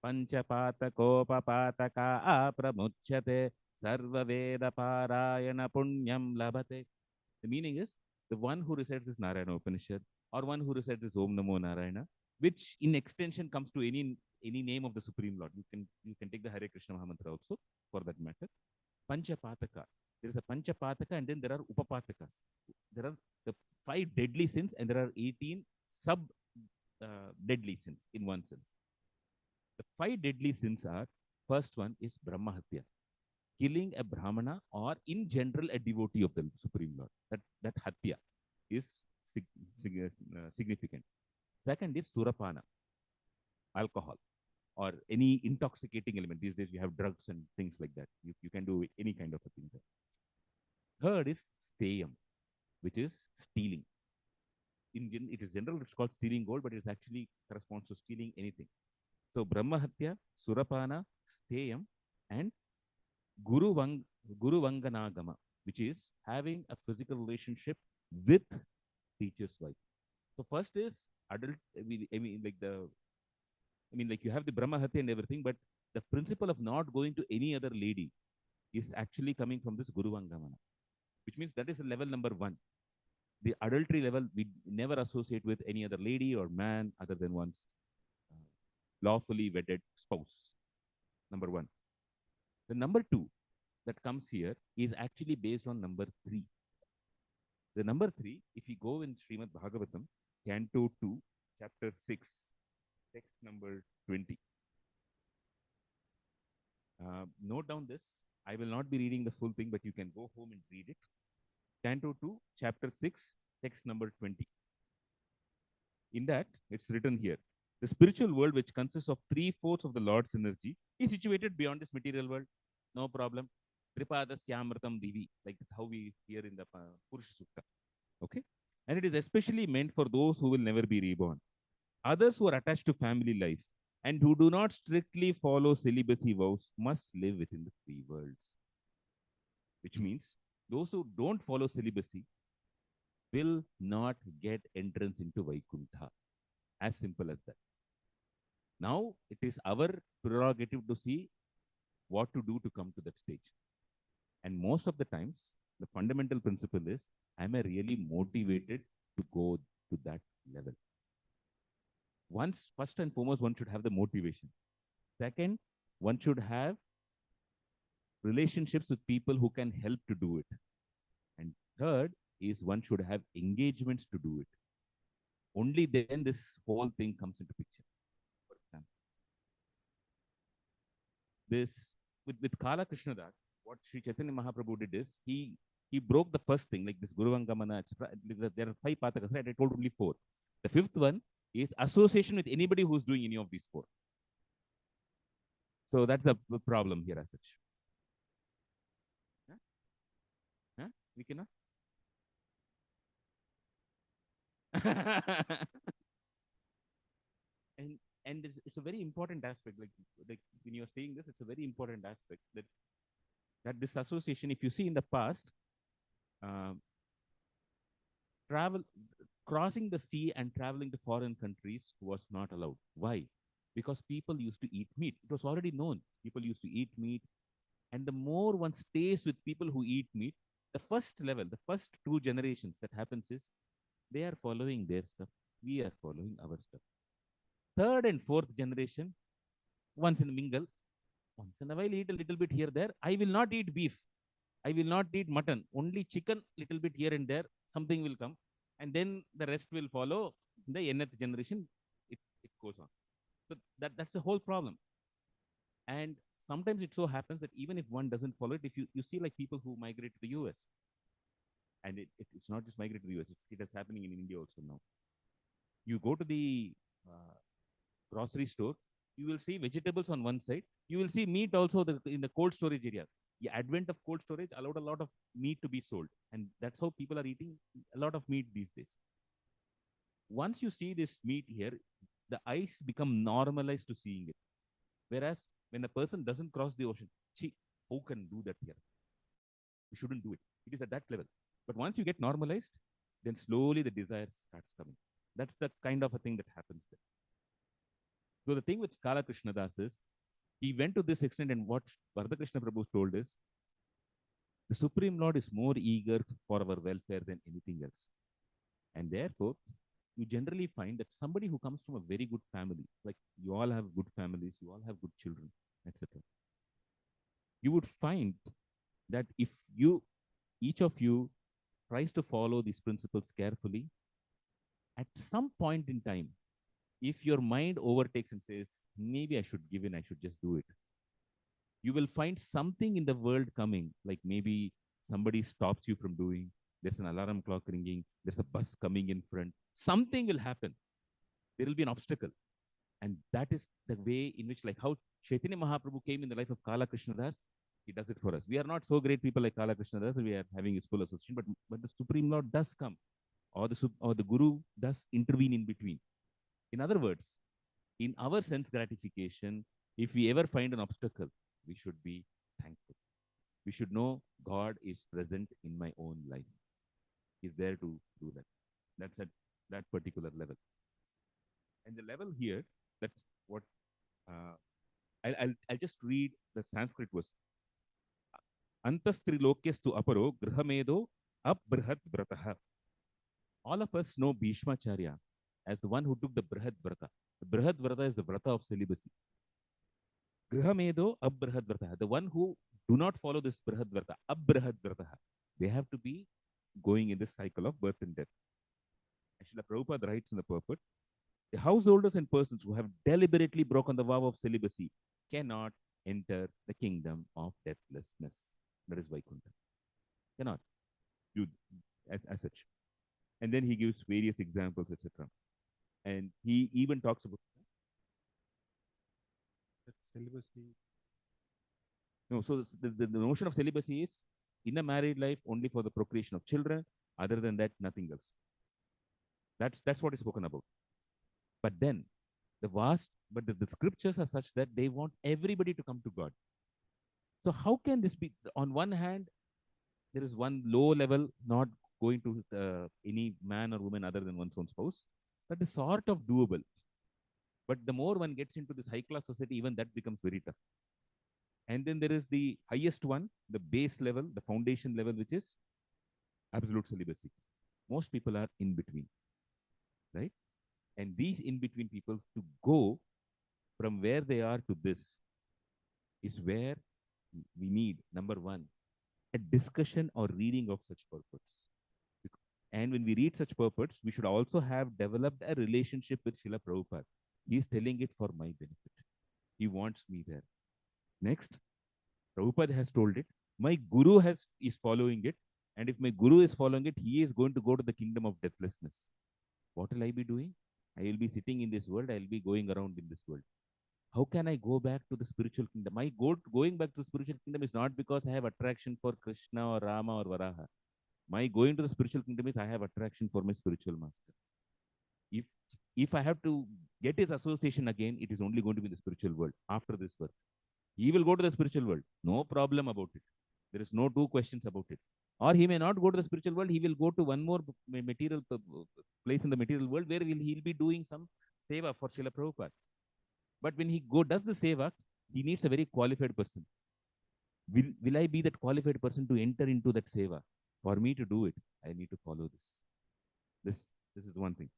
Panchapataka apramuchyate sarva veda parayana punyam labate. The meaning is the one who recites this Narayana Upanishad or one who recites this Om Namo Narayana, which in extension comes to any name of the Supreme Lord. You can take the Hare Krishna Mahamantra also for that matter. Panchapataka. There is a Panchapataka and then there are Upapatakas. There are the 5 deadly sins and there are 18 sub deadly sins in one sense. The 5 deadly sins are, first one is Brahmahatya, killing a Brahmana or in general a devotee of the Supreme Lord. That Hatya is significant. Second is Surapana, alcohol or any intoxicating element. These days you have drugs and things like that. You can do any kind of a thing there. Third is Steyam, which is stealing. It is general, it's called stealing gold, but it actually corresponds to stealing anything. So Brahmahatya, Surapana, Steyam, and Guru Vanganagama, which is having a physical relationship with teacher's wife. So first is adult, like you have the Brahmahatya and everything, but the principle of not going to any other lady is actually coming from this Guru Vangamana, which means that is level number 1. The adultery level, we never associate with any other lady or man other than one's lawfully wedded spouse. Number 1. The number 2 that comes here is actually based on number 3. The number 3, if you go in Srimad Bhagavatam, Canto 2, Chapter 6, text number 20. Note down this. I will not be reading the full thing, but you can go home and read it. Canto 2, Chapter 6, text number 20. In that, it's written here. The spiritual world, which consists of 3/4 of the Lord's energy, is situated beyond this material world. no problem. Tripada Syamratam Divi, like how we hear in the Purusha Sukta. Okay? And it is especially meant for those who will never be reborn. Others who are attached to family life and who do not strictly follow celibacy vows must live within the three worlds. Which means those who don't follow celibacy will not get entrance into Vaikuntha. As simple as that. Now it is our prerogative to see what to do to come to that stage. And most of the times, the fundamental principle is, am I really motivated to go to that level? Once, first and foremost, one should have the motivation. Second, one should have relationships with people who can help to do it. And third is one should have engagements to do it. Only then this whole thing comes into picture. For example, this with Kala Krishnadas, what Sri Chaitanya Mahaprabhu did is he broke the first thing, like this Guru Vangamana, etc. There are 5 patakas, right? I told only 4. The 5th one is association with anybody who's doing any of these 4. So that's the problem here as such. Huh? Huh? We cannot. and it's a very important aspect. Like when you're saying this, it's a very important aspect that this association, if you see in the past, uh, travel crossing the sea and traveling to foreign countries was not allowed. Why? Because people used to eat meat. It was already known. People used to eat meat. And the more one stays with people who eat meat, the first level, the first 2 generations that happens is they are following their stuff. We are following our stuff. Third and fourth generation, once in a mingle, once in a while eat a little bit here, there. I will not eat beef. I will not eat mutton. Only chicken, little bit here and there. Something will come. And then the rest will follow. The nth generation, it goes on. So that's the whole problem. And sometimes it so happens that even if one doesn't follow it, if you see like people who migrate to the US, and it's not just migrate to the US, it is happening in India also now. You go to the grocery store, you will see vegetables on one side, you will see meat also in the cold storage area. The advent of cold storage allowed a lot of meat to be sold, and that's how people are eating a lot of meat these days. Once you see this meat here, the eyes become normalized to seeing it. Whereas when a person doesn't cross the ocean, see, who can do that here? You shouldn't do it. It is at that level. But once you get normalized, then slowly the desire starts coming. That's the kind of a thing that happens there. So the thing with Kala Krishnadas is, he went to this extent, and what Vardhakrishna Prabhu told is, the Supreme Lord is more eager for our welfare than anything else. And therefore, you generally find that somebody who comes from a very good family, like you all have good families, you all have good children, etc. You would find that if each of you tries to follow these principles carefully, at some point in time, if your mind overtakes and says, maybe I should give in, I should just do it, you will find something in the world coming, like maybe somebody stops you from doing, there's an alarm clock ringing, there's a bus coming in front, something will happen. There will be an obstacle. And that is the way in which, like how Chaitanya Mahaprabhu came in the life of Kala Krishnadas, he does it for us. We are not so great people like Kala Krishnadas, we are having his full association, but the Supreme Lord does come, or the Guru does intervene in between. In other words, in our sense gratification, if we ever find an obstacle, we should be thankful. We should know God is present in my own life. He's there to do that. That's at that particular level. And the level here, that what I'll just read the Sanskrit verse. Antastrilokyastu aparo grihamedo abrihat vrataha. All of us know Bhishmacharya as the one who took the Brihat Vrata. The Brihat Vrata is the Vrata of celibacy. Grihamedo abrihat vrataha. The one who do not follow this Brihat Vrata, abrihat vrataha, they have to be going in this cycle of birth and death. Srila Prabhupada writes in the purport, the householders and persons who have deliberately broken the vow of celibacy cannot enter the kingdom of deathlessness. That is Vaikuntha. Cannot do as such. And then he gives various examples, etc. And he even talks about Celibacy. No, so the notion of celibacy is in a married life only for the procreation of children. Other than that, nothing else. That's what is spoken about. But then the scriptures are such that they want everybody to come to God. So how can this be? On one hand, there is one low level, not going to any man or woman other than one's own spouse. That is sort of doable. But the more one gets into this high class society, even that becomes very tough. And then there is the highest one, the base level, the foundation level, which is absolute celibacy. Most people are in between, right? And these in between people to go from where they are to this is where we need, number one, a discussion or reading of such purports. And when we read such purports, we should also have developed a relationship with Srila Prabhupada. He is telling it for my benefit. He wants me there. Next, Prabhupada has told it. My guru is following it. And if my guru is following it, he is going to go to the kingdom of deathlessness. What will I be doing? I will be sitting in this world. I will be going around in this world. How can I go back to the spiritual kingdom? My going back to the spiritual kingdom is not because I have attraction for Krishna or Rama or Varaha. My going to the spiritual kingdom is I have attraction for my spiritual master. If if I have to get his association again, it is only going to be the spiritual world after this birth. He will go to the spiritual world. No problem about it. There is no two questions about it. Or he may not go to the spiritual world. He will go to one more material place in the material world where he'll be doing some seva for Srila Prabhupada. But when he does the seva, he needs a very qualified person. Will I be that qualified person to enter into that seva? For me to do it, I need to follow this. This is one thing.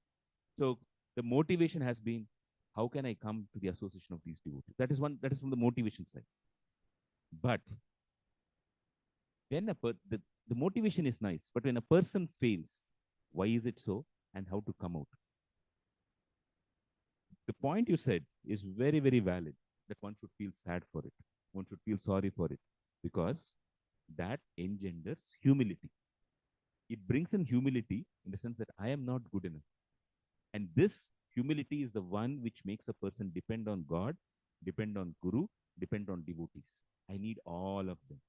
So the motivation has been, how can I come to the association of these devotees? That is from the motivation side. But when the motivation is nice, but when a person fails, why is it so, and how to come out? The point you said is very, very valid, that one should feel sad for it. One should feel sorry for it, because that engenders humility. It brings in humility in the sense that I am not good enough. And this humility is the one which makes a person depend on God, depend on Guru, depend on devotees. I need all of them.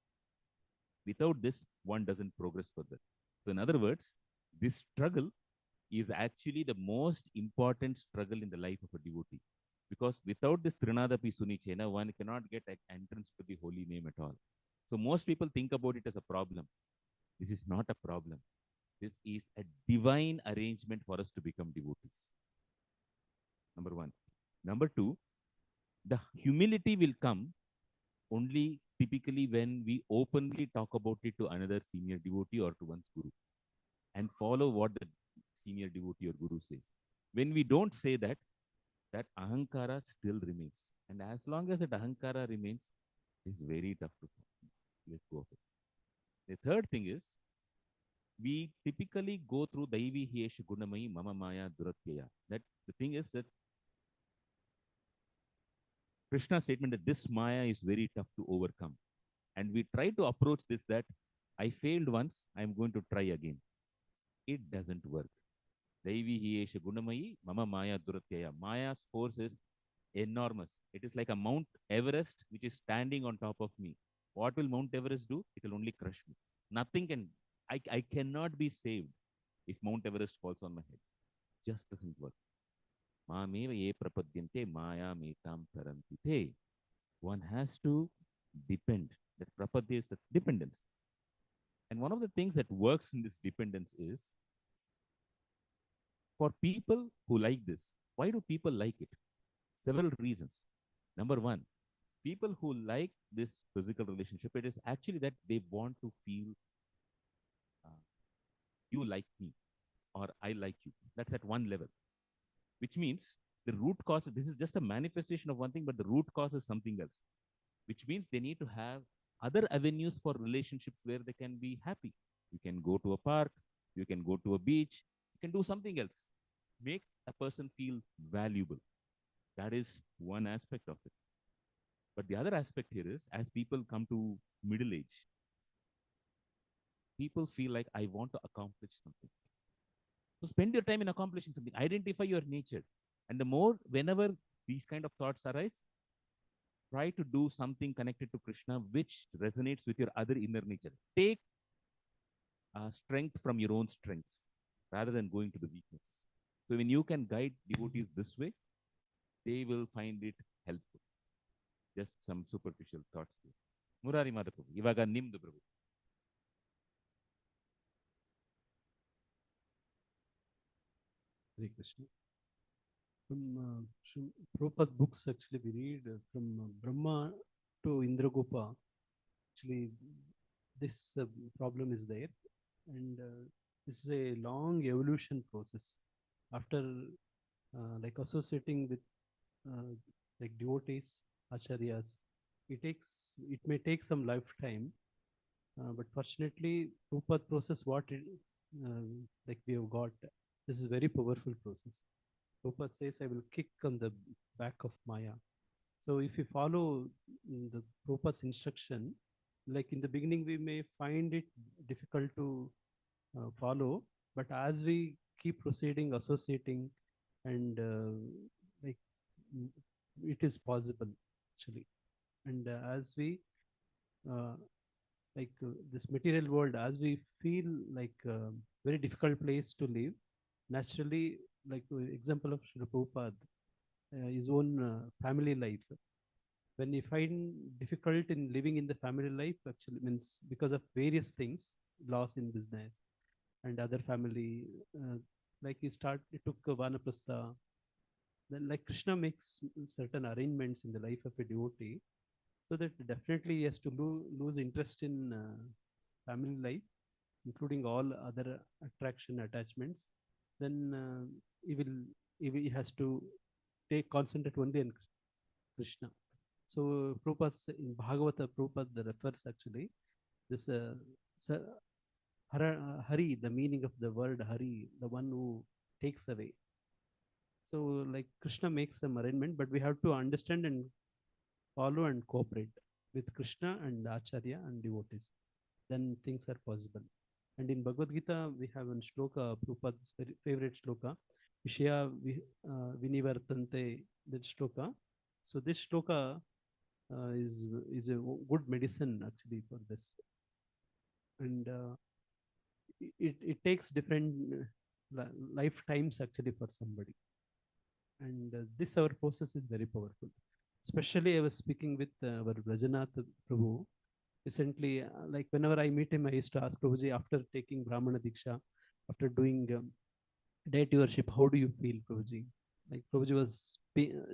Without this, one doesn't progress further. So in other words, this struggle is actually the most important struggle in the life of a devotee. Because without this Trinadapi Sunichena, one cannot get an entrance to the holy name at all. So most people think about it as a problem. This is not a problem. This is a divine arrangement for us to become devotees. Number one. Number two, the humility will come only typically when we openly talk about it to another senior devotee or to one's guru and follow what the senior devotee or guru says. When we don't say that, that ahankara still remains. And as long as that ahankara remains, it's very tough to let go of it. The third thing is, we typically go through Daivi Hiesh Gunamai Mama Maya Duratyaya. That the thing is that Krishna's statement that this Maya is very tough to overcome. And we try to approach this that I failed once, I'm going to try again. It doesn't work. Daivi Hiyesha Gunamayi Mama Maya Duratyaya. Maya's force is enormous. It is like a Mount Everest which is standing on top of me. What will Mount Everest do? It will only crush me. Nothing can, I cannot be saved if Mount Everest falls on my head. Just doesn't work. Mameva ye prapadyante maya metam tarantite. One has to depend. That prapadya is the dependence. And one of the things that works in this dependence is, for people who like this, why do people like it? Several reasons. Number one, people who like this physical relationship, it is actually that they want to feel you like me or I like you. That's at one level, which means the root cause, this is just a manifestation of one thing, but the root cause is something else, which means they need to have other avenues for relationships where they can be happy. You can go to a park, you can go to a beach, you can do something else. Make a person feel valuable. That is one aspect of it. But the other aspect here is, as people come to middle age, people feel like I want to accomplish something. So spend your time in accomplishing something. Identify your nature. And the more, whenever these kind of thoughts arise, try to do something connected to Krishna which resonates with your other inner nature. Take strength from your own strengths rather than going to the weaknesses. So when you can guide devotees this way, they will find it helpful. Just some superficial thoughts here. Murari Madhaprabhu, ಇವಾಗ ನಿಮ್ದು ಪ್ರಭು. Hare Krishna. From Prabhupada books, actually, we read from Brahma to Indragopa. Actually, this problem is there, and this is a long evolution process. After like associating with like devotees, acharyas, it may take some lifetime, but fortunately, Prabhupada process like we have got, this is very powerful process. Prabhupada says, I will kick on the back of Maya. So if you follow the Prabhupada's instruction, like in the beginning, we may find it difficult to follow, but as we keep proceeding, associating, and like it is possible actually. And as we this material world, as we feel like very difficult place to live, naturally, like example of Srila Prabhupada, his own family life. When he find difficult in living in the family life, actually means because of various things, loss in business and other family, like he took Vanaprastha. Then like Krishna makes certain arrangements in the life of a devotee, so that definitely he has to lose interest in family life, including all other attraction attachments. Then he has to concentrate only on Krishna. So Prabhupada in Bhagavata, Prabhupada refers actually this Hari, the meaning of the word Hari, the one who takes away. So like Krishna makes some arrangement, but we have to understand and follow and cooperate with Krishna and Acharya and devotees. Then things are possible. And in Bhagavad Gita, we have a shloka, Prabhupada's favorite shloka, Vishaya Vinivartante, that shloka. So this shloka is a good medicine actually for this. And it takes different lifetimes actually for somebody. And this our process is very powerful. Especially I was speaking with our Rajanath Prabhu recently, like whenever I meet him, I used to ask Prabhuji, after taking Brahmana Diksha, after doing deity worship, how do you feel, Prabhuji? Like Prabhuji was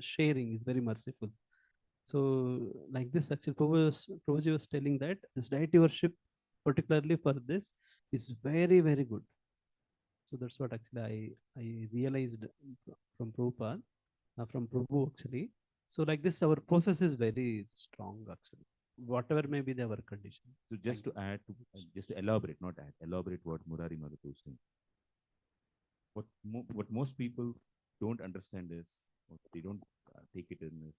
sharing, is very merciful. So like this, actually, Prabhuji was telling that this deity worship, particularly for this, is very, very good. So that's what actually I realized from Prabhupada, from Prabhu actually. So like this, our process is very strong actually, whatever may be our condition. So just to add, just to elaborate, not add, elaborate what Murari Madhaprabhu is saying. What most people don't understand is, what they don't take it in is,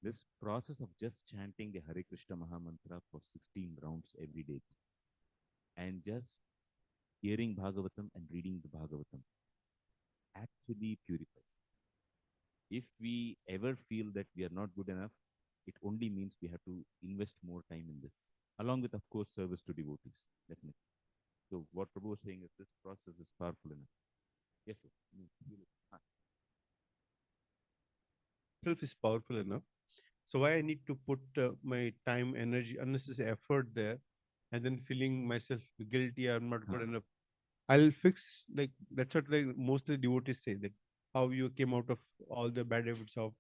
this process of just chanting the Hare Krishna Mahamantra for 16 rounds every day and just hearing Bhagavatam and reading the Bhagavatam actually purifies. If we ever feel that we are not good enough, it only means we have to invest more time in this, along with, of course, service to devotees, definitely. So what Prabhu was saying is this process is powerful enough. Yes, sir. Itself is powerful enough. So why I need to put my time, energy, unnecessary effort there, and then feeling myself guilty, I'm not good enough. I'll fix, like that's what like mostly devotees say, that how you came out of all the bad habits of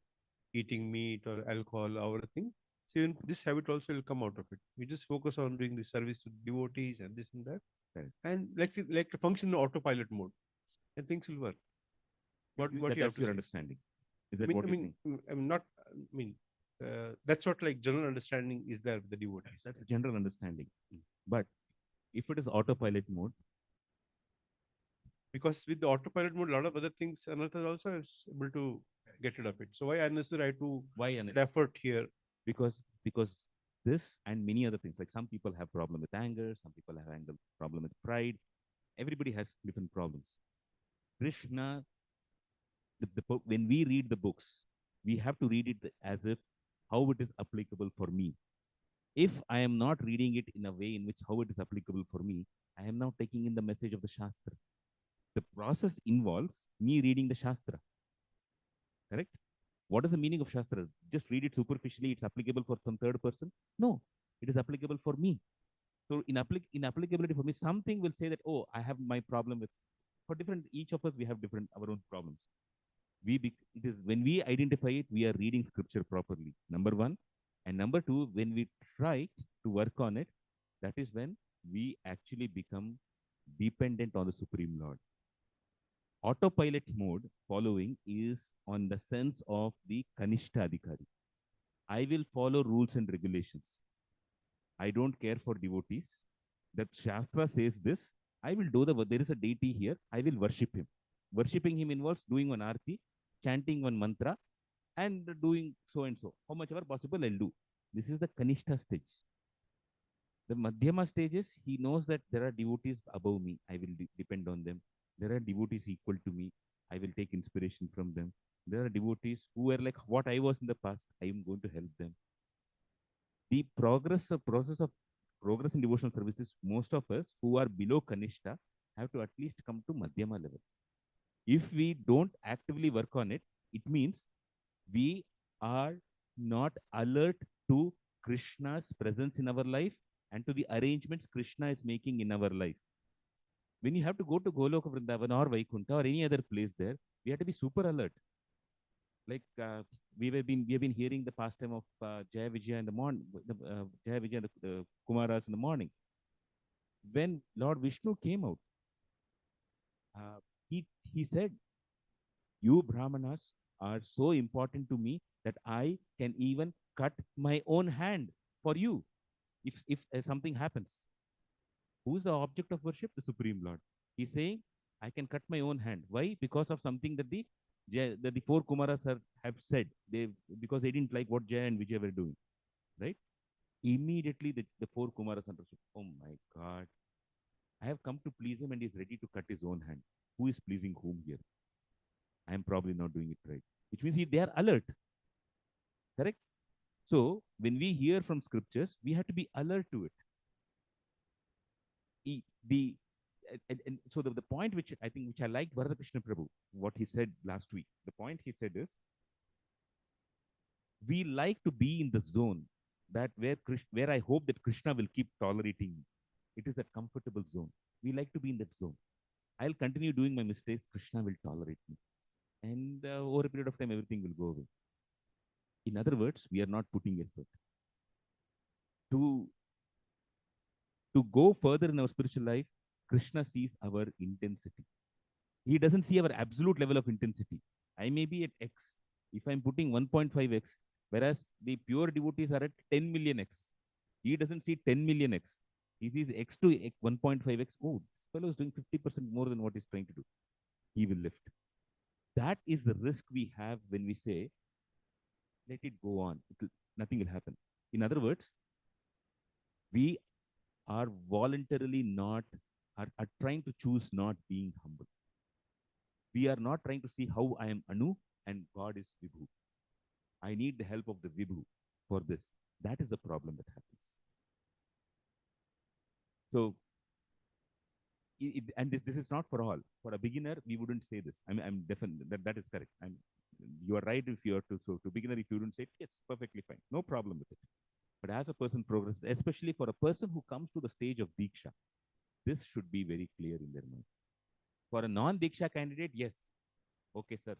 eating meat or alcohol, our thing. So even this habit also will come out of it. We just focus on doing the service to devotees and this and that, Right. and like to function in autopilot mode, and things will work. What you have That's to your say? understanding. Is that what you're saying? I'm not. I mean, that's what like general understanding is there with the devotees. That's a general understanding. But if it is autopilot mode, Because with the autopilot mode, a lot of other things, another also is able to get rid of it. So why unnecessary to why put effort here? because this and many other things, like some people have problem with anger, some people have problem with pride. Everybody has different problems. Krishna, when we read the books, we have to read it as if how it is applicable for me. If I am not reading it in a way in which how it is applicable for me, I am now taking in the message of the Shastra. The process involves me reading the Shastra. Correct? What is the meaning of Shastra? Just read it superficially, it's applicable for some third person? No, it is applicable for me. So in applicability for me, something will say that, oh, I have my problem with, for different, each of us, we have different, our own problems. It is when we identify it, we are reading scripture properly, number one. And number two, when we try to work on it, that is when we actually become dependent on the Supreme Lord. Autopilot mode following is on the sense of the Kanishta Adhikari. I will follow rules and regulations. I don't care for devotees. That Shastra says this. I will do there is a deity here. I will worship him. Worshipping him involves doing one arti, chanting one mantra, and doing so and so. How much ever possible, I'll do. This is the Kanishta stage. The Madhyama stages, he knows that there are devotees above me. I will depend on them. There are devotees equal to me. I will take inspiration from them. There are devotees who are like what I was in the past. I am going to help them. The process of progress in devotional services, most of us who are below Kanishta have to at least come to Madhyama level. If we don't actively work on it, it means we are not alert to Krishna's presence in our life and to the arrangements Krishna is making in our life. When you have to go to Goloka Vrindavan or Vaikuntha or any other place there, we have to be super alert. Like we have been hearing the pastime of Jaya Vijaya in the morning, Jaya Vijaya and the Kumaras in the morning. When Lord Vishnu came out, uh, he said, "You Brahmanas are so important to me that I can even cut my own hand for you if something happens." Who is the object of worship? The Supreme Lord. He's saying, I can cut my own hand. Why? Because of something that the four Kumaras have said. Because they didn't like what Jaya and Vijay were doing. Right? Immediately the four Kumaras understood, oh my God, I have come to please him and he's ready to cut his own hand. Who is pleasing whom here? I am probably not doing it right. Which means they are alert. Correct? So when we hear from scriptures, we have to be alert to it. The and so the point which I think which I liked Krishna Prabhu, what he said last week, the point he said is we like to be in the zone that where I hope that Krishna will keep tolerating me. It is a comfortable zone. We like to be in that zone. I'll continue doing my mistakes. Krishna will tolerate me. And over a period of time, everything will go away. In other words, we are not putting effort. To go further in our spiritual life, Krishna sees our intensity. He doesn't see our absolute level of intensity. I may be at X. If I'm putting 1.5x, whereas the pure devotees are at 10 million X. He doesn't see 10 million X. He sees X to 1.5x. Oh, this fellow is doing 50% more than what he's trying to do. He will lift. That is the risk we have when we say, let it go on. Nothing will happen. In other words, we are voluntarily are trying to choose not being humble. We are not trying to see how I am Anu and God is Vibhu. I need the help of the Vibhu for this. That is the problem that happens. So, and this is not for all. For a beginner, we wouldn't say this. I'm definitely that is correct. You are right if you are to beginner, if you wouldn't say it, yes, perfectly fine, no problem with it. But as a person progresses, especially for a person who comes to the stage of Diksha, this should be very clear in their mind. For a non-Diksha candidate, yes, okay, sir,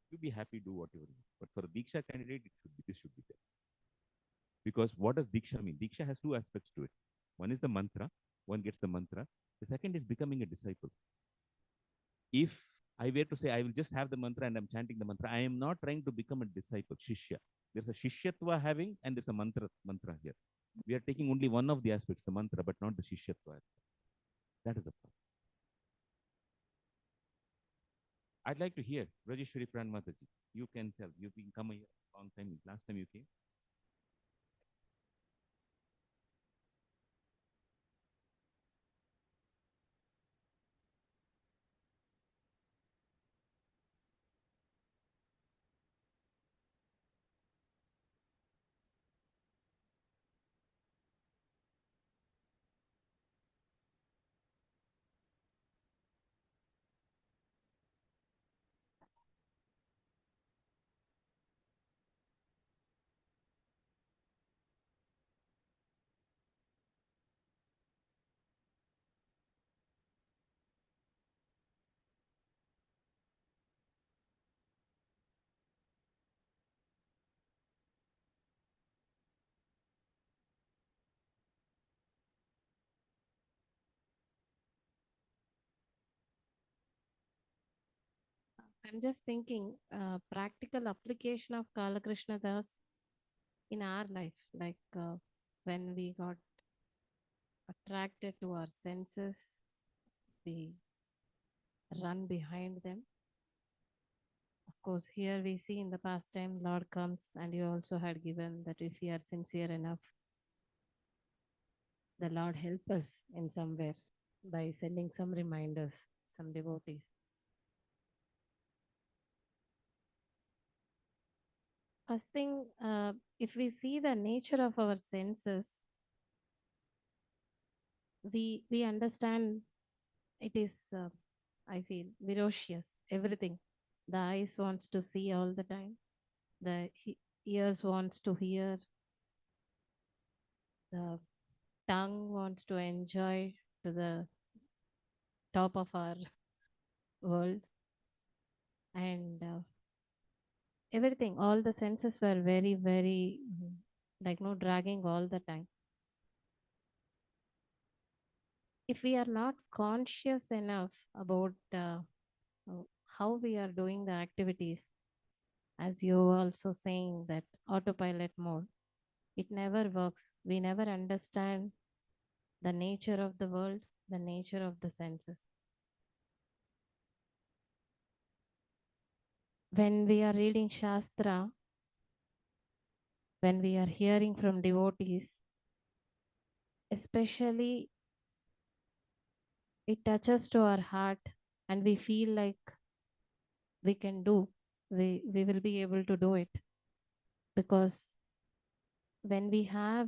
you be happy, do whatever. But for a Diksha candidate, this should be there. Because what does Diksha mean? Diksha has two aspects to it. One is the mantra, one gets the mantra. The second is becoming a disciple. If I were to say, I will just have the mantra and I'm chanting the mantra, I am not trying to become a disciple, Shishya. There's a Shishyatva having and there's a mantra here. We are taking only one of the aspects, the mantra, but not the Shishyatva. That is a problem. I'd like to hear Rajeshwari Pran Mataji. You can tell. You've been coming here a long time. Last time you came. I'm just thinking, practical application of Kalakrishna Das in our life, like when we got attracted to our senses, we run behind them. Of course, here we see in the past time, Lord comes, and you also had given that if we are sincere enough, the Lord help us in somewhere by sending some reminders, some devotees. First thing, if we see the nature of our senses, we understand it is, I feel, ferocious. Everything. The eyes wants to see all the time. The ears wants to hear. The tongue wants to enjoy to the top of our world, and everything. All the senses were very, very like no dragging all the time. If we are not conscious enough about how we are doing the activities, as you also saying that autopilot mode, it never works. We never understand the nature of the world, the nature of the senses. When we are reading Shastra, when we are hearing from devotees, especially it touches to our heart and we feel like we can do, we will be able to do it. Because when we have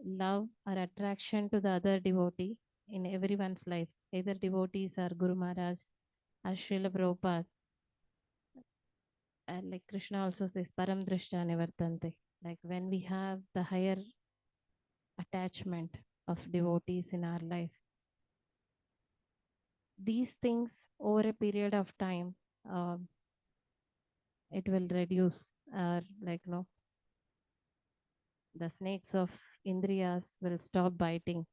love or attraction to the other devotee in everyone's life, either devotees or Guru Maharaj or Srila Prabhupada, and like Krishna also says, Param Drishta Nivartante. Like when we have the higher attachment of devotees in our life, these things over a period of time, it will reduce, like no, the snakes of Indriyas will stop biting.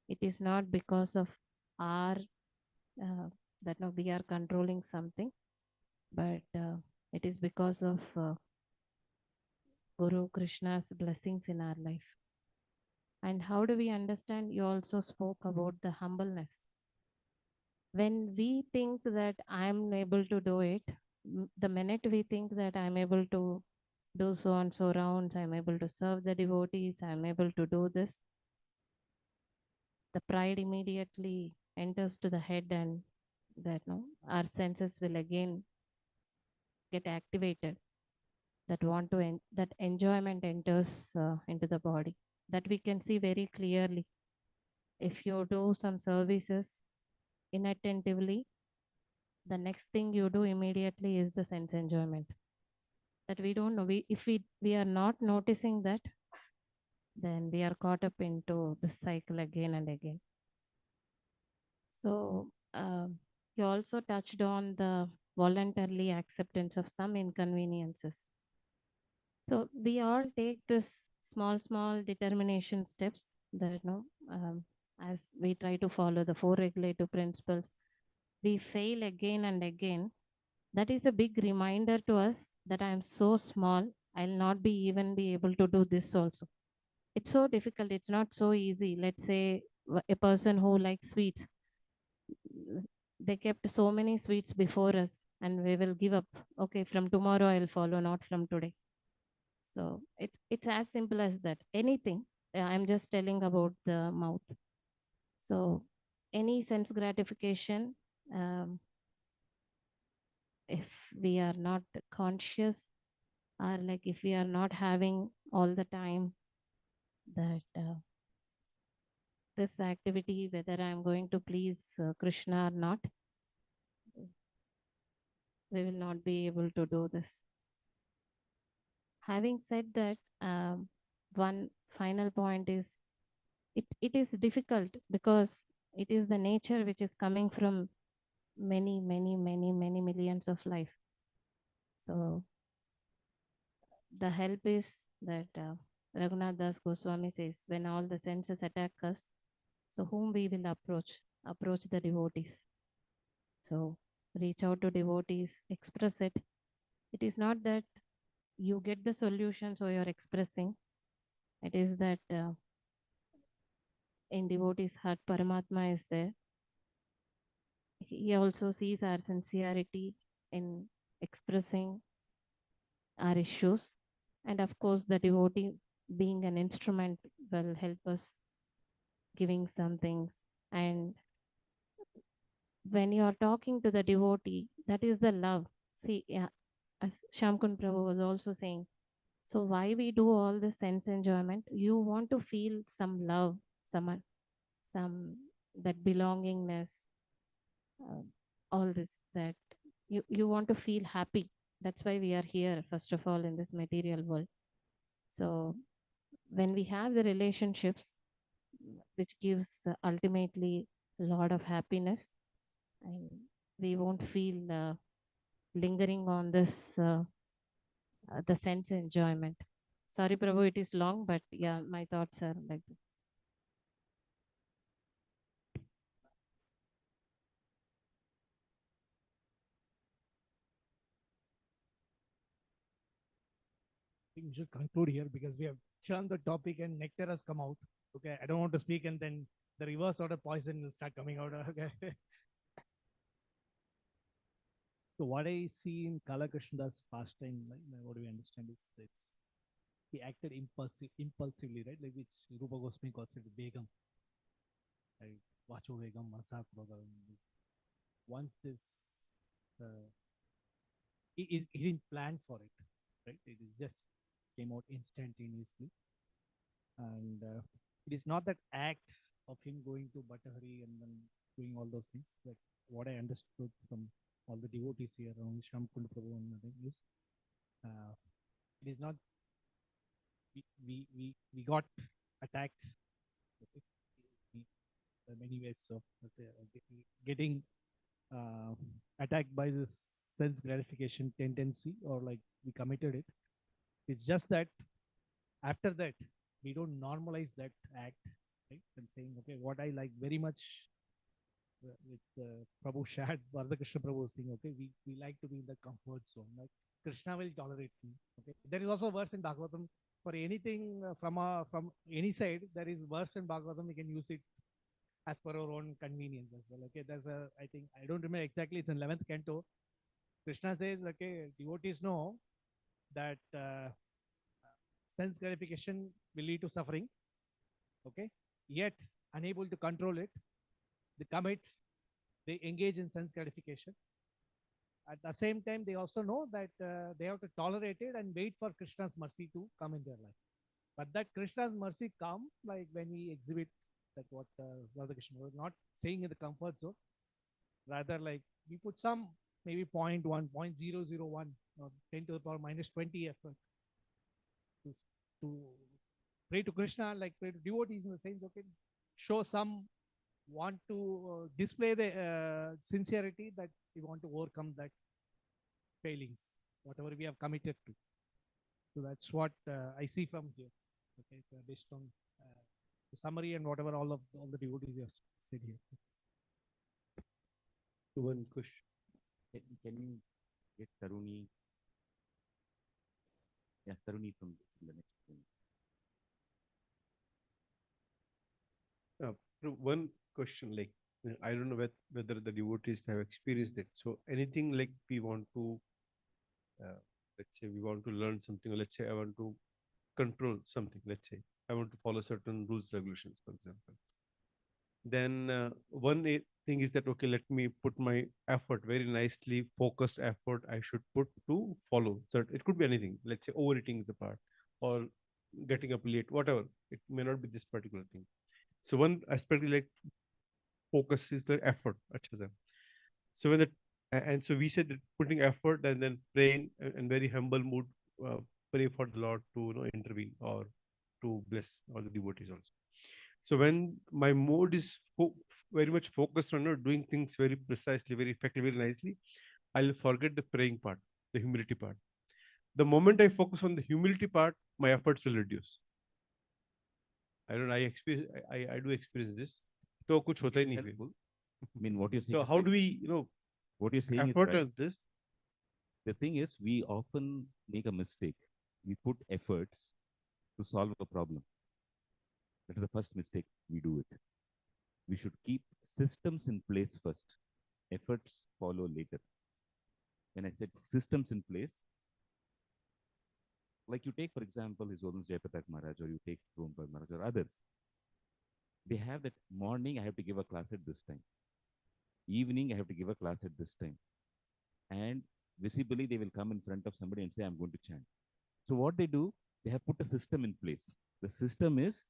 It is not because of our that no, we are controlling something, but it is because of Guru Krishna's blessings in our life. And how do we understand? You also spoke about the humbleness. When we think that I'm able to do it, the minute we think that I'm able to do so and so rounds, I'm able to serve the devotees, I'm able to do this, the pride immediately enters to the head, and that no, our senses will again get activated. That want to that enjoyment enters into the body. That we can see very clearly. If you do some services inattentively, the next thing you do immediately is the sense enjoyment. That we don't know. If we are not noticing that, then we are caught up into the cycle again and again. So you also touched on the voluntarily acceptance of some inconveniences. So we all take this small determination steps that as we try to follow the 4 regulative principles, we fail again and again. That is a big reminder to us that I am so small, I'll not be even be able to do this also. It's so difficult. It's not so easy. Let's say a person who likes sweets, they kept so many sweets before us and we will give up. Okay, from tomorrow I'll follow, not from today. So it's as simple as that. Anything. I'm just telling about the mouth. So any sense gratification, if we are not conscious, or like if we are not having all the time that this activity, whether I'm going to please Krishna or not, we will not be able to do this. Having said that, one final point is it is difficult because it is the nature which is coming from many millions of life. So the help is that Raghunath Das Goswami says, when all the senses attack us, so whom we will approach the devotees. So reach out to devotees, express it. It is not that you get the solution, so you're expressing. It is that in devotees' heart, Paramatma is there. He also sees our sincerity in expressing our issues. And of course, the devotee being an instrument will help us giving some things. And when you are talking to the devotee, that is the love. See, yeah, as Shamkun Prabhu was also saying, so why we do all this sense enjoyment? You want to feel some love, some that belongingness, uh, all this, that you want to feel happy. That's why we are here, first of all, in this material world. So when we have the relationships, which gives ultimately a lot of happiness, and we won't feel lingering on this the sense enjoyment. Sorry, Prabhu, it is long, but yeah, my thoughts are like that. think we should conclude here because we have churned the topic and nectar has come out. Okay, I don't want to speak and then the reverse sort of poison will start coming out. Okay. So what I see in Kala Krishnadas pastime, like, what do we understand is it's he acted impulsively, right? Like which Rupa Goswami calls it Begam. Right? Vacho Begam, Masak Bhagavan. Once this he didn't plan for it, right? It is just came out instantaneously. And it is not that act of him going to Bhattahari and then doing all those things. Like what I understood from all the devotees here around Shamkund Prabhu and other is it is not we got attacked. Okay? There are many ways of getting attacked by this sense gratification tendency, or like we committed it. It's just that after that we don't normalize that act, right? And saying, okay, what I like very much with Prabhu shared, Krishna Prabhu's thing, okay, we like to be in the comfort zone. Like Krishna will tolerate me. Okay, there is also a verse in Bhagavatam for anything from any side. There is verse in Bhagavatam, we can use it as per our own convenience as well. Okay, there's a, I think I don't remember exactly. It's in 11th canto. Krishna says, okay, devotees know that sense gratification will lead to suffering. Okay, yet unable to control it, they commit, they engage in sense gratification. At the same time, they also know that they have to tolerate it and wait for Krishna's mercy to come in their life. But that Krishna's mercy come like when we exhibit that what Radha Krishna was not saying in the comfort zone, rather like we put some maybe 0.1, 0.001 or 10 to the power minus 20 effort to pray to Krishna, like pray to devotees in the sense, okay, show some want to display the sincerity that we want to overcome that failings, whatever we have committed to. So that's what I see from here. Okay, so based on the summary and whatever all the devotees have said here. One question. Can you get Taruni? Yeah, Taruni from the next one. One question, like I don't know whether the devotees have experienced it. So anything like we want to, let's say we want to learn something, or let's say I want to control something, let's say I want to follow certain rules, regulations, for example. Then one thing is that, okay, let me put my effort, very nicely focused effort I should put to follow. So it could be anything. Let's say overeating is a part, or getting up late, whatever. It may not be this particular thing. So one aspect like focus is the effort. So when and so we said that putting effort and then praying in very humble mood, pray for the Lord to intervene or to bless all the devotees also. So when my mode is very much focused on doing things very precisely, very effectively, very nicely, I'll forget the praying part, the humility part. The moment I focus on the humility part, my efforts will reduce. I don't know, I do experience this. So kuch hota hi nahi. I mean, what you say. So how do we, What you're saying is effort right. on this. The thing is, we often make a mistake. We put efforts to solve a problem. That is the first mistake we do it. We should keep systems in place first. Efforts follow later. When I said systems in place, like you take, for example, His Holiness Jayaprakash Maharaj, or you take Rompal Maharaj, or others. They have that morning, I have to give a class at this time. Evening, I have to give a class at this time. And visibly, they will come in front of somebody and say, I'm going to chant. So what they do, they have put a system in place. The system is,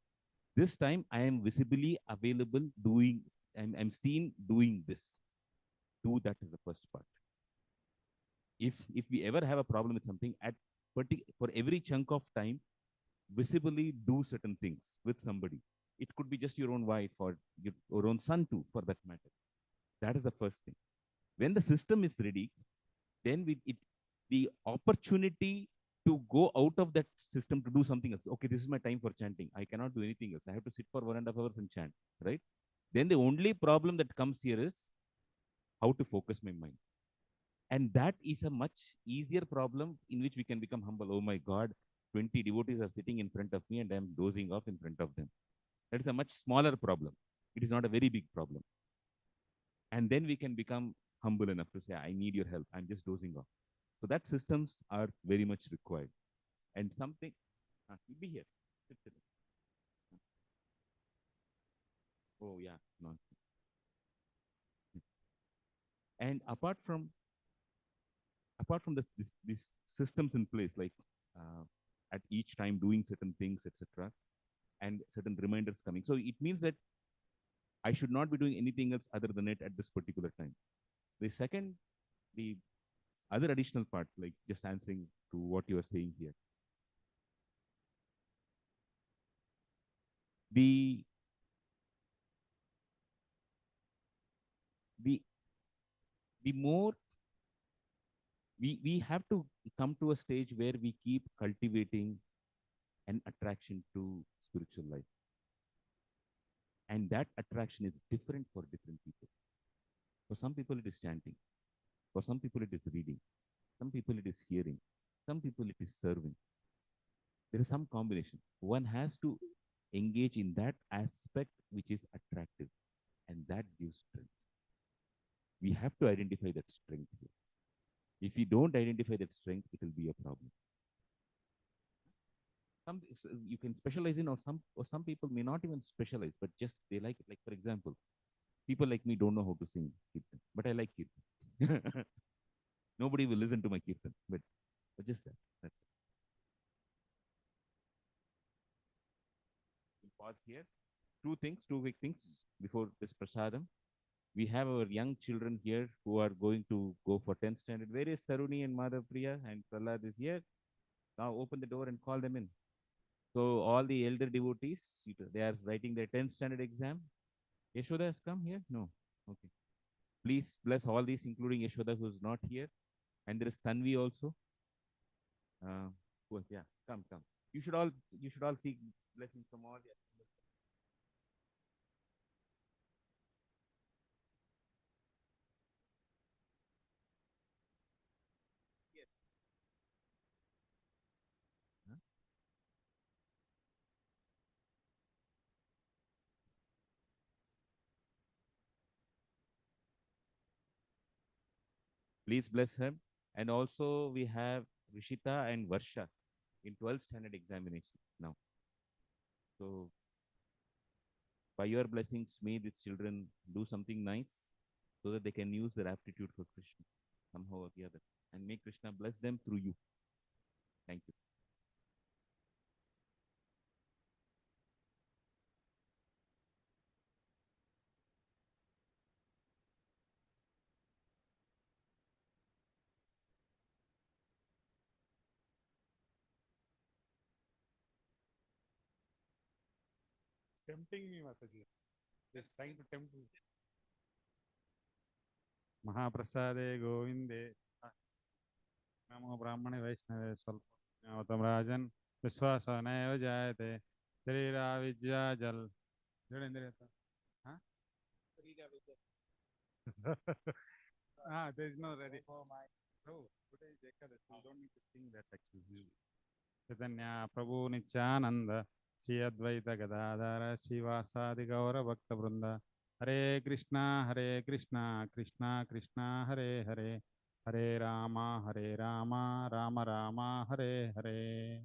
this time I am visibly available doing, I'm seen doing this. Do that is the first part. If we ever have a problem with something, for every chunk of time, visibly do certain things with somebody. It could be just your own wife or your own son too, for that matter. That is the first thing. When the system is ready, then the opportunity to go out of that system to do something else. Okay, this is my time for chanting. I cannot do anything else. I have to sit for 1.5 hours and chant, right? Then the only problem that comes here is how to focus my mind. And that is a much easier problem in which we can become humble. Oh my God, 20 devotees are sitting in front of me and I'm dozing off in front of them. That is a much smaller problem. It is not a very big problem. And then we can become humble enough to say, I need your help. I'm just dozing off. So that systems are very much required. And something, you'll be here. Sit. Oh yeah, no. And apart from these systems in place, like at each time doing certain things, etc., and certain reminders coming. So it means that I should not be doing anything else other than it at this particular time. The other additional part, like just answering to what you are saying here. The the the more we have to come to a stage where we keep cultivating an attraction to spiritual life. And that attraction is different for different people. For some people, it is chanting. For some people, it is reading. Some people, it is hearing. Some people, it is serving. There is some combination. One has to engage in that aspect which is attractive, and that gives strength. We have to identify that strength here. If we don't identify that strength, it will be a problem. You can specialize in, or some people may not even specialize, but just they like it. Like, for example, people like me don't know how to sing kirtan, but I like kirtan. Nobody will listen to my kirtan, but just that. That's it. We'll pause here. Two quick things before this prasadam. We have our young children here who are going to go for 10th standard. Where is Taruni and Madhav Priya and Prahlad is here? Now open the door and call them in. So all the elder devotees, they are writing their 10th standard exam. Yashoda has come here? No. Okay. Please bless all these, including Yashoda, who is not here. And there is Tanvi also. Yeah, come. You should all seek blessings from all the yes. Huh? Please bless him. And also we have Rishita and Varsha in 12th standard examination now. So by your blessings, may these children do something nice so that they can use their aptitude for Krishna somehow or the other. And may Krishna bless them through you. Thank you. Tempting me, Mataji. Just trying to tempt me. Mahaprasade Govinde. Namo Brahmane Vaishnave Salpam Rajan Viswasaneva Jayate Sharira Vidya Jal. Huh? There is no ready. Oh, today is Ekadashi. You don't need to sing that actually. Chaitanya Prabhu Nityananda Shri Advaita Gadadhara Shivasadi Gaura Bhakta Vrinda Hare Krishna Krishna Krishna Hare Hare Hare Rama Rama Rama Hare Hare